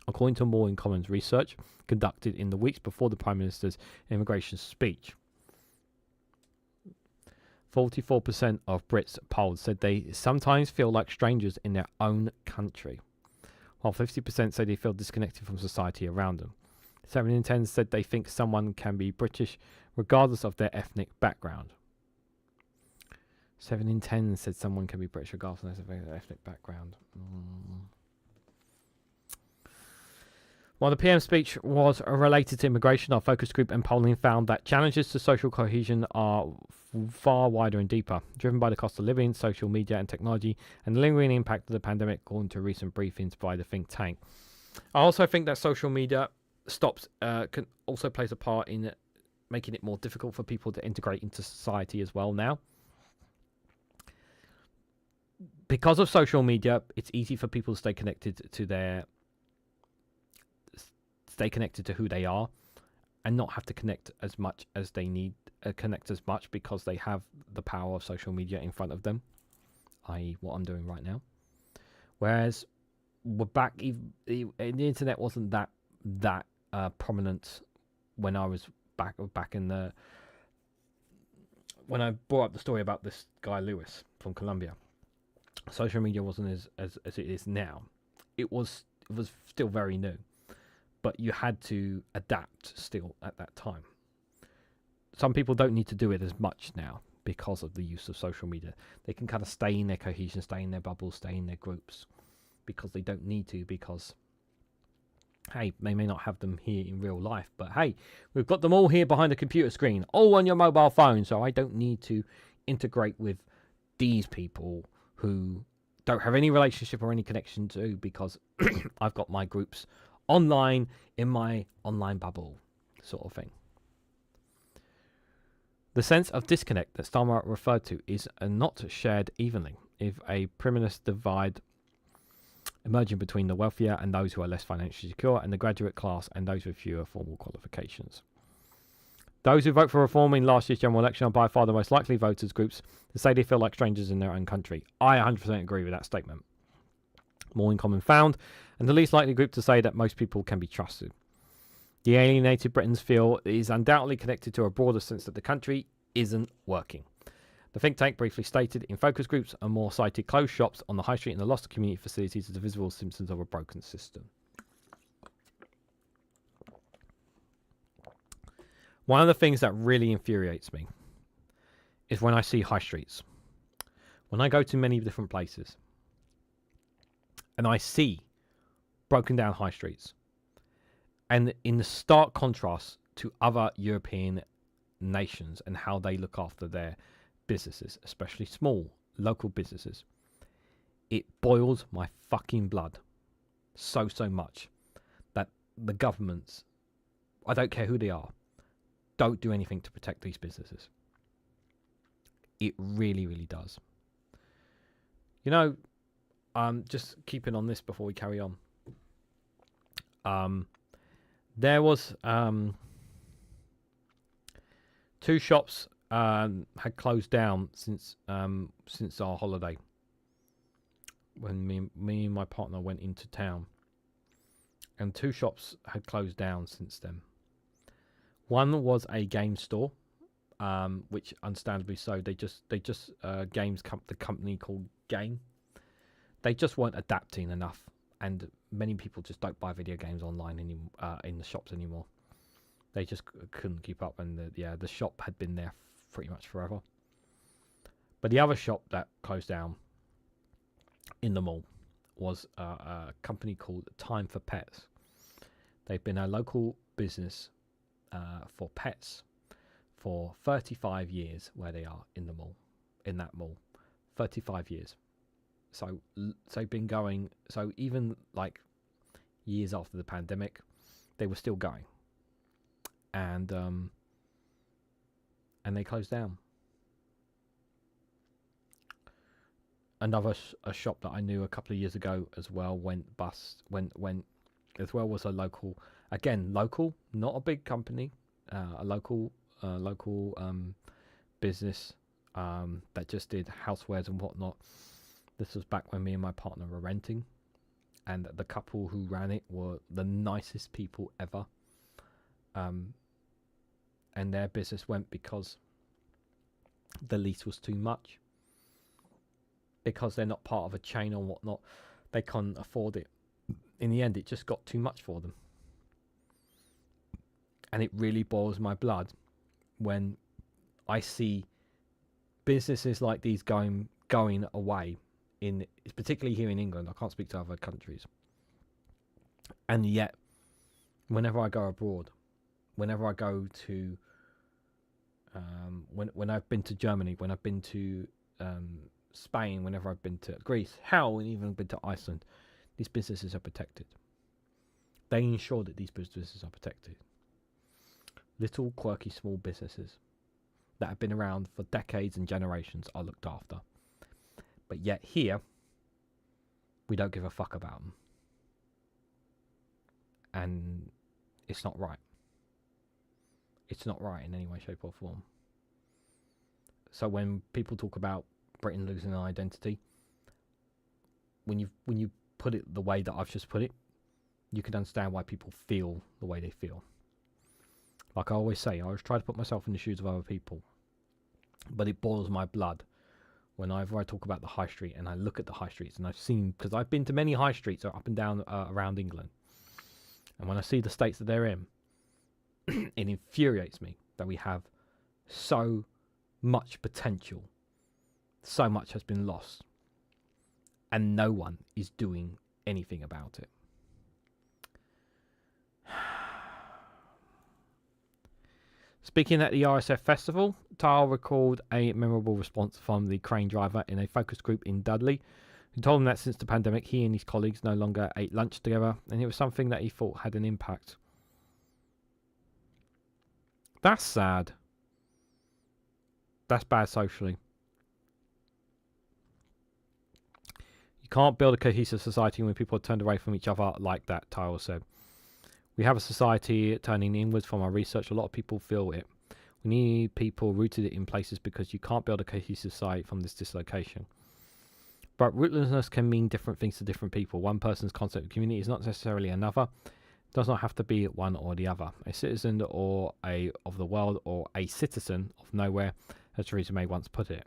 According to More in Commons research conducted in the weeks before the Prime Minister's immigration speech, 44% of Brits polled said they sometimes feel like strangers in their own country, while 50% say they feel disconnected from society around them. 7 in 10 said they think someone can be British regardless of their ethnic background. 7 in 10 said someone can be British regardless of their ethnic background. While the PM speech was related to immigration, our focus group and polling found that challenges to social cohesion are far wider and deeper, driven by the cost of living, social media and technology, and the lingering impact of the pandemic, according to recent briefings by the think tank. I also think that social media can also plays a part in making it more difficult for people to integrate into society as well now. Because of social media, it's easy for people to stay connected to who they are and not have to connect as much as they need because they have the power of social media in front of them, i.e. what I'm doing right now. Whereas the internet wasn't that prominent when I was back in the when I brought up the story about this guy Lewis from Colombia. Social media wasn't as it is now. It was still very new, but you had to adapt still at that time. Some people don't need to do it as much now because of the use of social media. They can kind of stay in their cohesion, stay in their bubbles, stay in their groups because they don't need to, because hey, they may not have them here in real life, but hey, we've got them all here behind the computer screen, all on your mobile phone, so I don't need to integrate with these people who don't have any relationship or any connection to, because I've got my groups online in my online bubble, sort of thing. The sense of disconnect that Starmer referred to is not shared evenly, if a Prime-Minister divide emerging between the wealthier and those who are less financially secure, and the graduate class and those with fewer formal qualifications. Those who vote for reform in last year's general election are by far the most likely voters groups to say they feel like strangers in their own country. I 100% agree with that statement. More in Common found, and the least likely group to say that most people can be trusted. The alienated Britons feel it is undoubtedly connected to a broader sense that the country isn't working. The think tank briefly stated in focus groups and more cited closed shops on the high street and the loss of community facilities as the visible symptoms of a broken system. One of the things that really infuriates me is when I see high streets. When I go to many different places and I see broken down high streets, and in the stark contrast to other European nations and how they look after their businesses, especially small local businesses, it boils my fucking blood so much that the governments, I don't care who they are, don't do anything to protect these businesses. It really, really does. You know, just keeping on this before we carry on. There was 2 shops had closed down since our holiday, when me and my partner went into town, and 2 shops had closed down since then. One was a game store, which understandably so. They just the company called Game. They just weren't adapting enough, and many people just don't buy video games online in the shops anymore. They just couldn't keep up, and the shop had been there pretty much forever. But the other shop that closed down in the mall was a company called Time for Pets. They've been a local business for pets for 35 years, where they are in that mall, 35 years. So they've been going. So even like years after the pandemic, they were still going, and they closed down. another a shop that I knew a couple of years ago as well went bust. Went as well was a local, again local, not a big company, a local business that just did housewares and whatnot. This was back when me and my partner were renting, and the couple who ran it were the nicest people ever. And their business went because the lease was too much. Because they're not part of a chain or whatnot, they can't afford it. In the end, it just got too much for them. And it really boils my blood when I see businesses like these going away, particularly here in England. I can't speak to other countries. And yet, whenever I go abroad, whenever I go to when I've been to Germany, when I've been to Spain, whenever I've been to Greece, hell, and even been to Iceland, these businesses are protected. They ensure that these businesses are protected. Little quirky small businesses that have been around for decades and generations are looked after. But yet here, we don't give a fuck about them. And it's not right. It's not right in any way, shape or form. So when people talk about Britain losing an identity, when you put it the way that I've just put it, you can understand why people feel the way they feel. Like I always say, I always try to put myself in the shoes of other people. But it boils my blood whenever I talk about the high street and I look at the high streets, and I've seen, because I've been to many high streets up and down around England, and when I see the states that they're in, it infuriates me that we have so much potential, so much has been lost, and no one is doing anything about it. Speaking at the RSF festival, Tile recalled a memorable response from the crane driver in a focus group in Dudley, who told him that since the pandemic, he and his colleagues no longer ate lunch together, and it was something that he thought had an impact. That's sad. That's bad socially. You can't build a cohesive society when people are turned away from each other like that, Tile said. We have a society turning inwards from our research. A lot of people feel it. We need people rooted in places because you can't build a cohesive society from this dislocation. But rootlessness can mean different things to different people. One person's concept of community is not necessarily another. It does not have to be one or the other. A citizen or of the world, or a citizen of nowhere, as Theresa May once put it.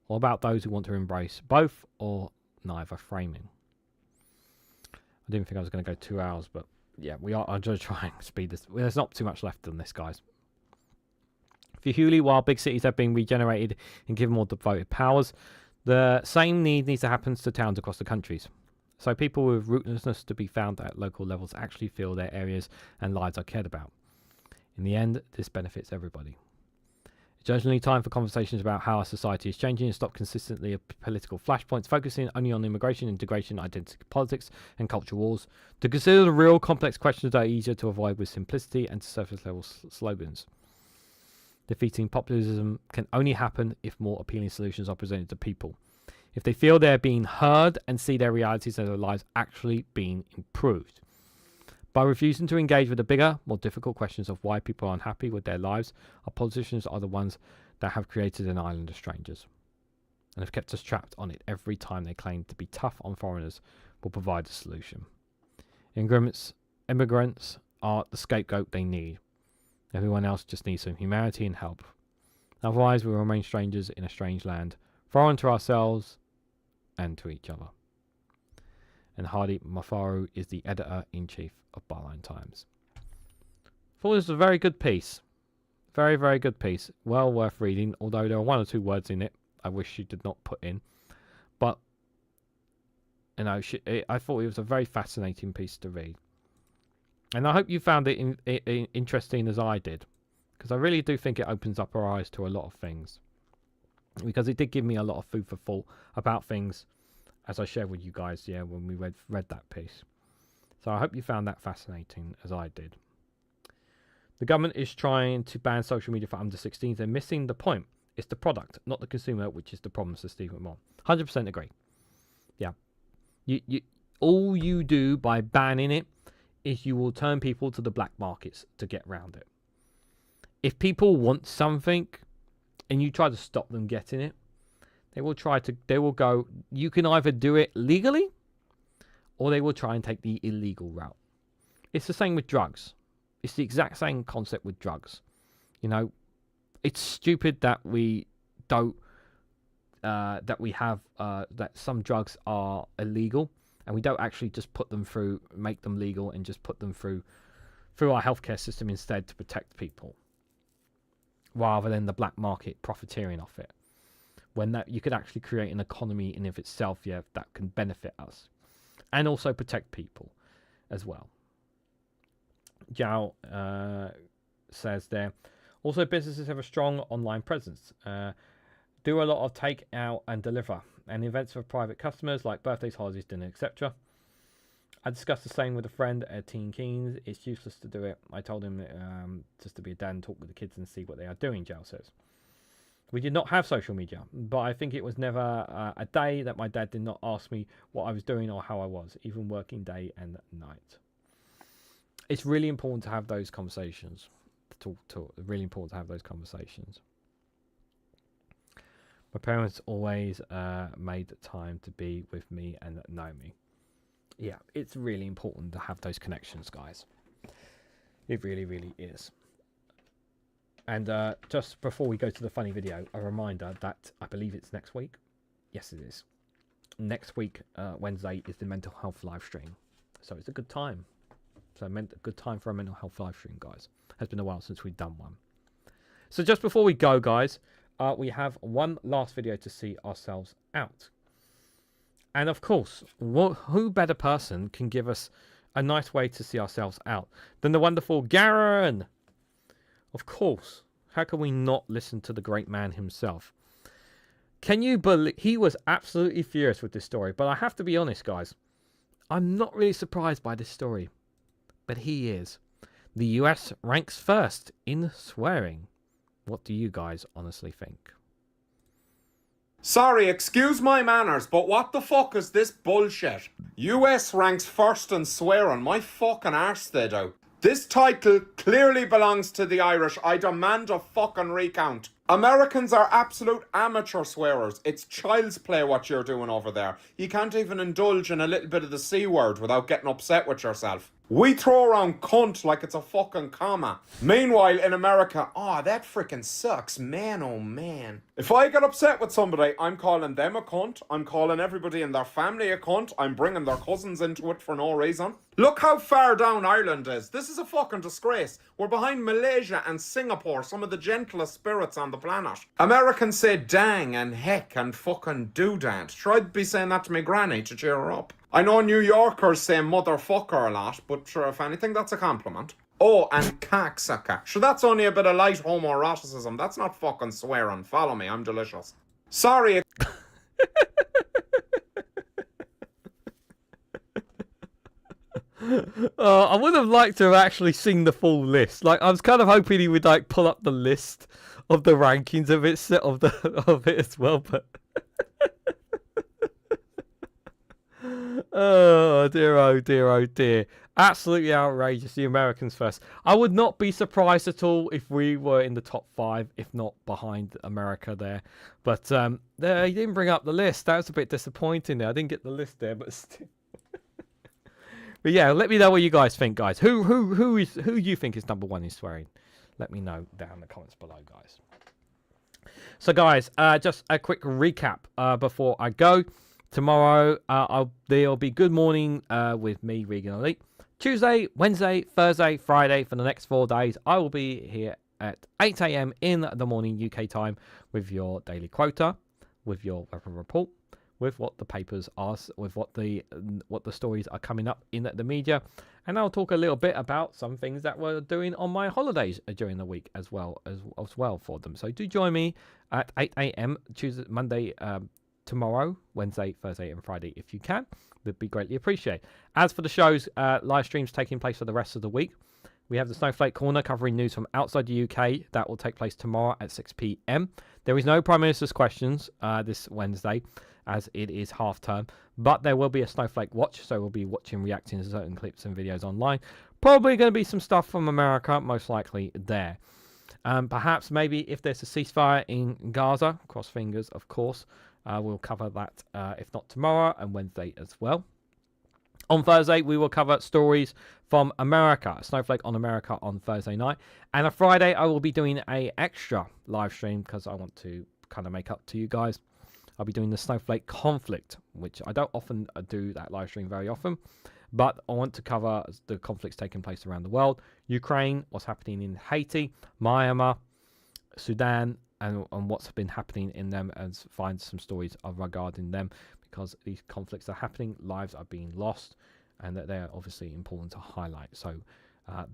Or about those who want to embrace both or neither framing. I didn't think I was going to go 2 hours, but yeah, I'm just trying to speed this. There's not too much left on this, guys. For Hewley, while big cities have been regenerated and given more devoted powers, the same needs to happen to towns across the countries. So people with rootlessness to be found at local levels actually feel their areas and lives are cared about. In the end, this benefits everybody. It's urgently time for conversations about how our society is changing and stop consistently at political flashpoints, focusing only on immigration, integration, identity politics, and culture wars, to consider the real complex questions that are easier to avoid with simplicity and surface-level slogans. Defeating populism can only happen if more appealing solutions are presented to people, if they feel they're being heard and see their realities and their lives actually being improved. By refusing to engage with the bigger, more difficult questions of why people are unhappy with their lives, our politicians are the ones that have created an island of strangers and have kept us trapped on it every time they claim to be tough on foreigners will provide a solution. Immigrants are the scapegoat they need. Everyone else just needs some humanity and help. Otherwise, we will remain strangers in a strange land, foreign to ourselves and to each other. And Hardy Mafaru is the editor-in-chief of Byline Times. Thought this was a very good piece. Very, very good piece. Well worth reading, although there are 1 or 2 words in it I wish she did not put in. But, you know, I thought it was a very fascinating piece to read. And I hope you found it interesting as I did, because I really do think it opens up our eyes to a lot of things. Because it did give me a lot of food for thought about things, as I shared with you guys, yeah, when we read that piece. So I hope you found that fascinating as I did. The government is trying to ban social media for under 16s. They're missing the point. It's the product, not the consumer, which is the problem, says Steve McMahon. 100% agree. Yeah. You all you do by banning it is you will turn people to the black markets to get around it. If people want something and you try to stop them getting it, they will go, you can either do it legally or they will try and take the illegal route. It's the same with drugs. It's the exact same concept with drugs. You know, it's stupid that we don't, that some drugs are illegal and we don't actually just put them through, make them legal and just put them through our healthcare system instead to protect people, rather than the black market profiteering off it. When that you could actually create an economy in of itself, yeah, that can benefit us and also protect people as well. Zhao says there, also businesses have a strong online presence, do a lot of take out and deliver, and events for private customers like birthdays, holidays, dinner, etc. I discussed the same with a friend at Teen Keens. It's useless to do it. I told him just to be a dad and talk with the kids and see what they are doing, Zhao says. We did not have social media, but I think it was never a day that my dad did not ask me what I was doing or how I was, even working day and night. It's really important to have those conversations. Really important to have those conversations. My parents always made time to be with me and know me. Yeah, it's really important to have those connections, guys. It really, really is. And just before we go to the funny video, a reminder that I believe it's next week. Yes, it is. Next week, Wednesday, is the mental health live stream. So it's a good time. So a good time for a mental health live stream, guys. Has been a while since we've done one. So just before we go, guys, we have one last video to see ourselves out. And of course, who better person can give us a nice way to see ourselves out than the wonderful Garen? Of course. How can we not listen to the great man himself? Can you believe he was absolutely furious with this story? But I have to be honest, guys. I'm not really surprised by this story. But he is. The US ranks first in swearing. What do you guys honestly think? Sorry, excuse my manners, but what the fuck is this bullshit? US ranks first in swearing. My fucking arse they do. This title clearly belongs to the Irish. I demand a fucking recount. Americans are absolute amateur swearers. It's child's play what you're doing over there. You can't even indulge in a little bit of the C word without getting upset with yourself. We throw around cunt like it's a fucking comma. Meanwhile, in America, that freaking sucks, man, oh man. If I get upset with somebody, I'm calling them a cunt. I'm calling everybody in their family a cunt. I'm bringing their cousins into it for no reason. Look how far down Ireland is. This is a fucking disgrace. We're behind Malaysia and Singapore, some of the gentlest spirits on the planet. Americans say dang and heck and fucking doodad. Tried be saying that to me granny to cheer her up. I know New Yorkers say motherfucker a lot, but sure, if anything, that's a compliment. Oh, and cacksucker. Sure, that's only a bit of light homoeroticism. That's not fucking swearing. Follow me, I'm delicious. Sorry. I would have liked to have actually seen the full list. Like, I was kind of hoping he would like pull up the list of the rankings of it as well, but oh dear, oh dear, oh dear. Absolutely outrageous. The Americans first. I would not be surprised at all if we were in the top 5, if not behind America there. But he didn't bring up the list. That was a bit disappointing there. I didn't get the list there, but still. But yeah, let me know what you guys think, guys. Who you think is number 1 in swearing? Let me know down in the comments below, guys. So guys, just a quick recap before I go. Tomorrow, there'll be Good Morning with me, REGANELITE. Tuesday, Wednesday, Thursday, Friday, for the next 4 days, I will be here at 8 a.m. in the morning UK time with your daily quota, with your weapon report, with what the papers are, with what the stories are coming up in the media, and I'll talk a little bit about some things that we're doing on my holidays during the week as well for them. So do join me at 8 a.m. Tuesday, Monday, tomorrow, Wednesday, Thursday, and Friday if you can. Would be greatly appreciated. As for the shows, live streams taking place for the rest of the week. We have the Snowflake Corner covering news from outside the UK. That will take place tomorrow at 6 p.m. There is no Prime Minister's Questions this Wednesday, as it is half term. But there will be a Snowflake Watch, so we'll be watching, reacting to certain clips and videos online. Probably going to be some stuff from America, most likely there. Perhaps maybe if there's a ceasefire in Gaza, cross fingers, of course, we'll cover that, if not tomorrow, and Wednesday as well. On Thursday, we will cover stories from America, Snowflake on America on Thursday night. And on Friday, I will be doing an extra live stream because I want to kind of make up to you guys. I'll be doing the Snowflake conflict, which I don't often do that live stream very often. But I want to cover the conflicts taking place around the world. Ukraine, what's happening in Haiti, Myanmar, Sudan, and what's been happening in them, and find some stories regarding them, because these conflicts are happening, lives are being lost, and that they're obviously important to highlight. So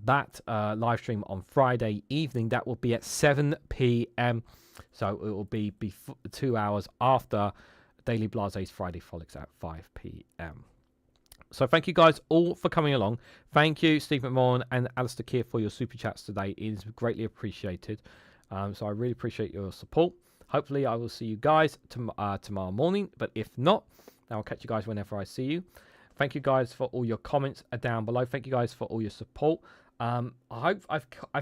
that live stream on Friday evening, that will be at 7 p.m. So it will be 2 hours after Daily Blase's Friday Frolics at 5 p.m. So thank you guys all for coming along. Thank you, Steve McMahon and Alistair Keir, for your super chats today. It is greatly appreciated. So I really appreciate your support. Hopefully I will see you guys tomorrow morning. But if not, then I'll catch you guys whenever I see you. Thank you guys for all your comments down below. Thank you guys for all your support. I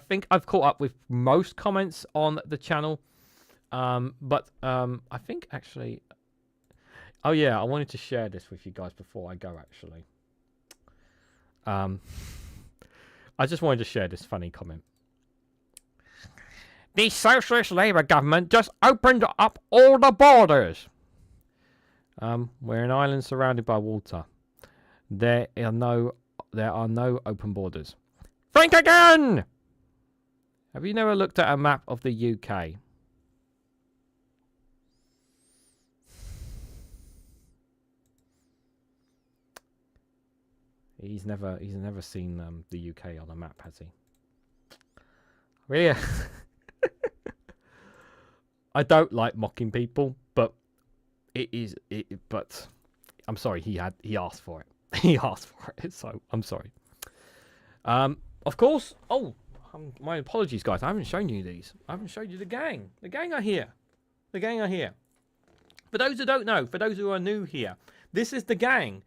think I've caught up with most comments on the channel. But I think actually... Oh yeah, I wanted to share this with you guys before I go, actually. I just wanted to share this funny comment. The Socialist Labour government just opened up all the borders. We're an island surrounded by water. There are no open borders. Think again! Have you never looked at a map of the UK? He's never seen the UK on a map, has he? Really? I don't like mocking people, but but I'm sorry, he asked for it. He asked for it, so I'm sorry. Of course. Oh, my apologies, guys. I haven't shown you these. I haven't showed you the gang. The gang are here. The gang are here. For those who don't know, for those who are new here, this is the gang.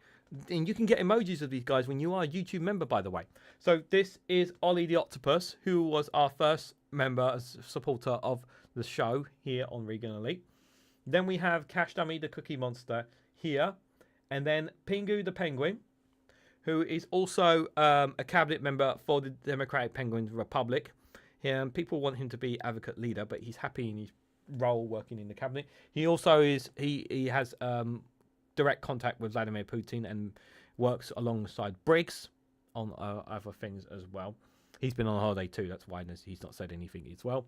And you can get emojis of these guys when you are a YouTube member, by the way. So this is Ollie the Octopus, who was our first member, supporter of the show here on REGANELITE. Then we have Cash Dummy the Cookie Monster here. And then Pingu the Penguin, who is also a cabinet member for the Democratic Penguin Republic. People want him to be advocate leader, but he's happy in his role working in the cabinet. He also is, he has direct contact with Vladimir Putin and works alongside Briggs on other things as well. He's been on holiday too, that's why he's not said anything as well.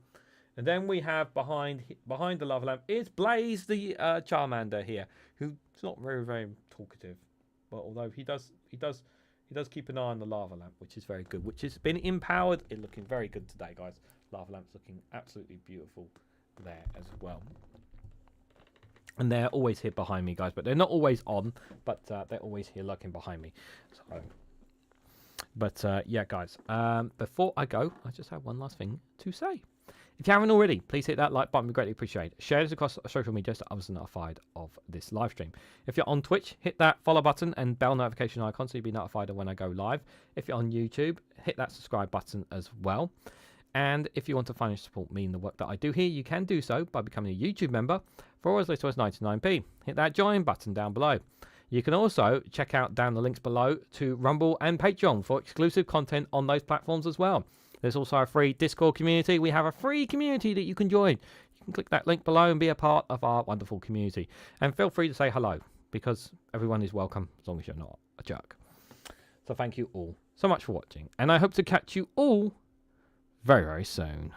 And then we have behind the lava lamp is Blaze the Charmander here, who's not very talkative, but although he does keep an eye on the lava lamp, which is very good, which has been empowered. It's looking very good today, guys. Lava lamp's looking absolutely beautiful there as well. And they're always here behind me, guys, but they're not always on, but they're always here lurking behind me. So, but yeah, guys, before I go, I just have one last thing to say. If you haven't already, please hit that like button. We greatly appreciate it. Share this across social media so others are notified of this live stream. If you're on Twitch, hit that follow button and bell notification icon so you'll be notified of when I go live. If you're on YouTube, hit that subscribe button as well. And if you want to financially support me in the work that I do here, you can do so by becoming a YouTube member for as little as 99p. Hit that join button down below. You can also check out down the links below to Rumble and Patreon for exclusive content on those platforms as well. There's also a free Discord community. We have a free community that you can join. You can click that link below and be a part of our wonderful community. And feel free to say hello, because everyone is welcome as long as you're not a jerk. So thank you all so much for watching. And I hope to catch you all very soon.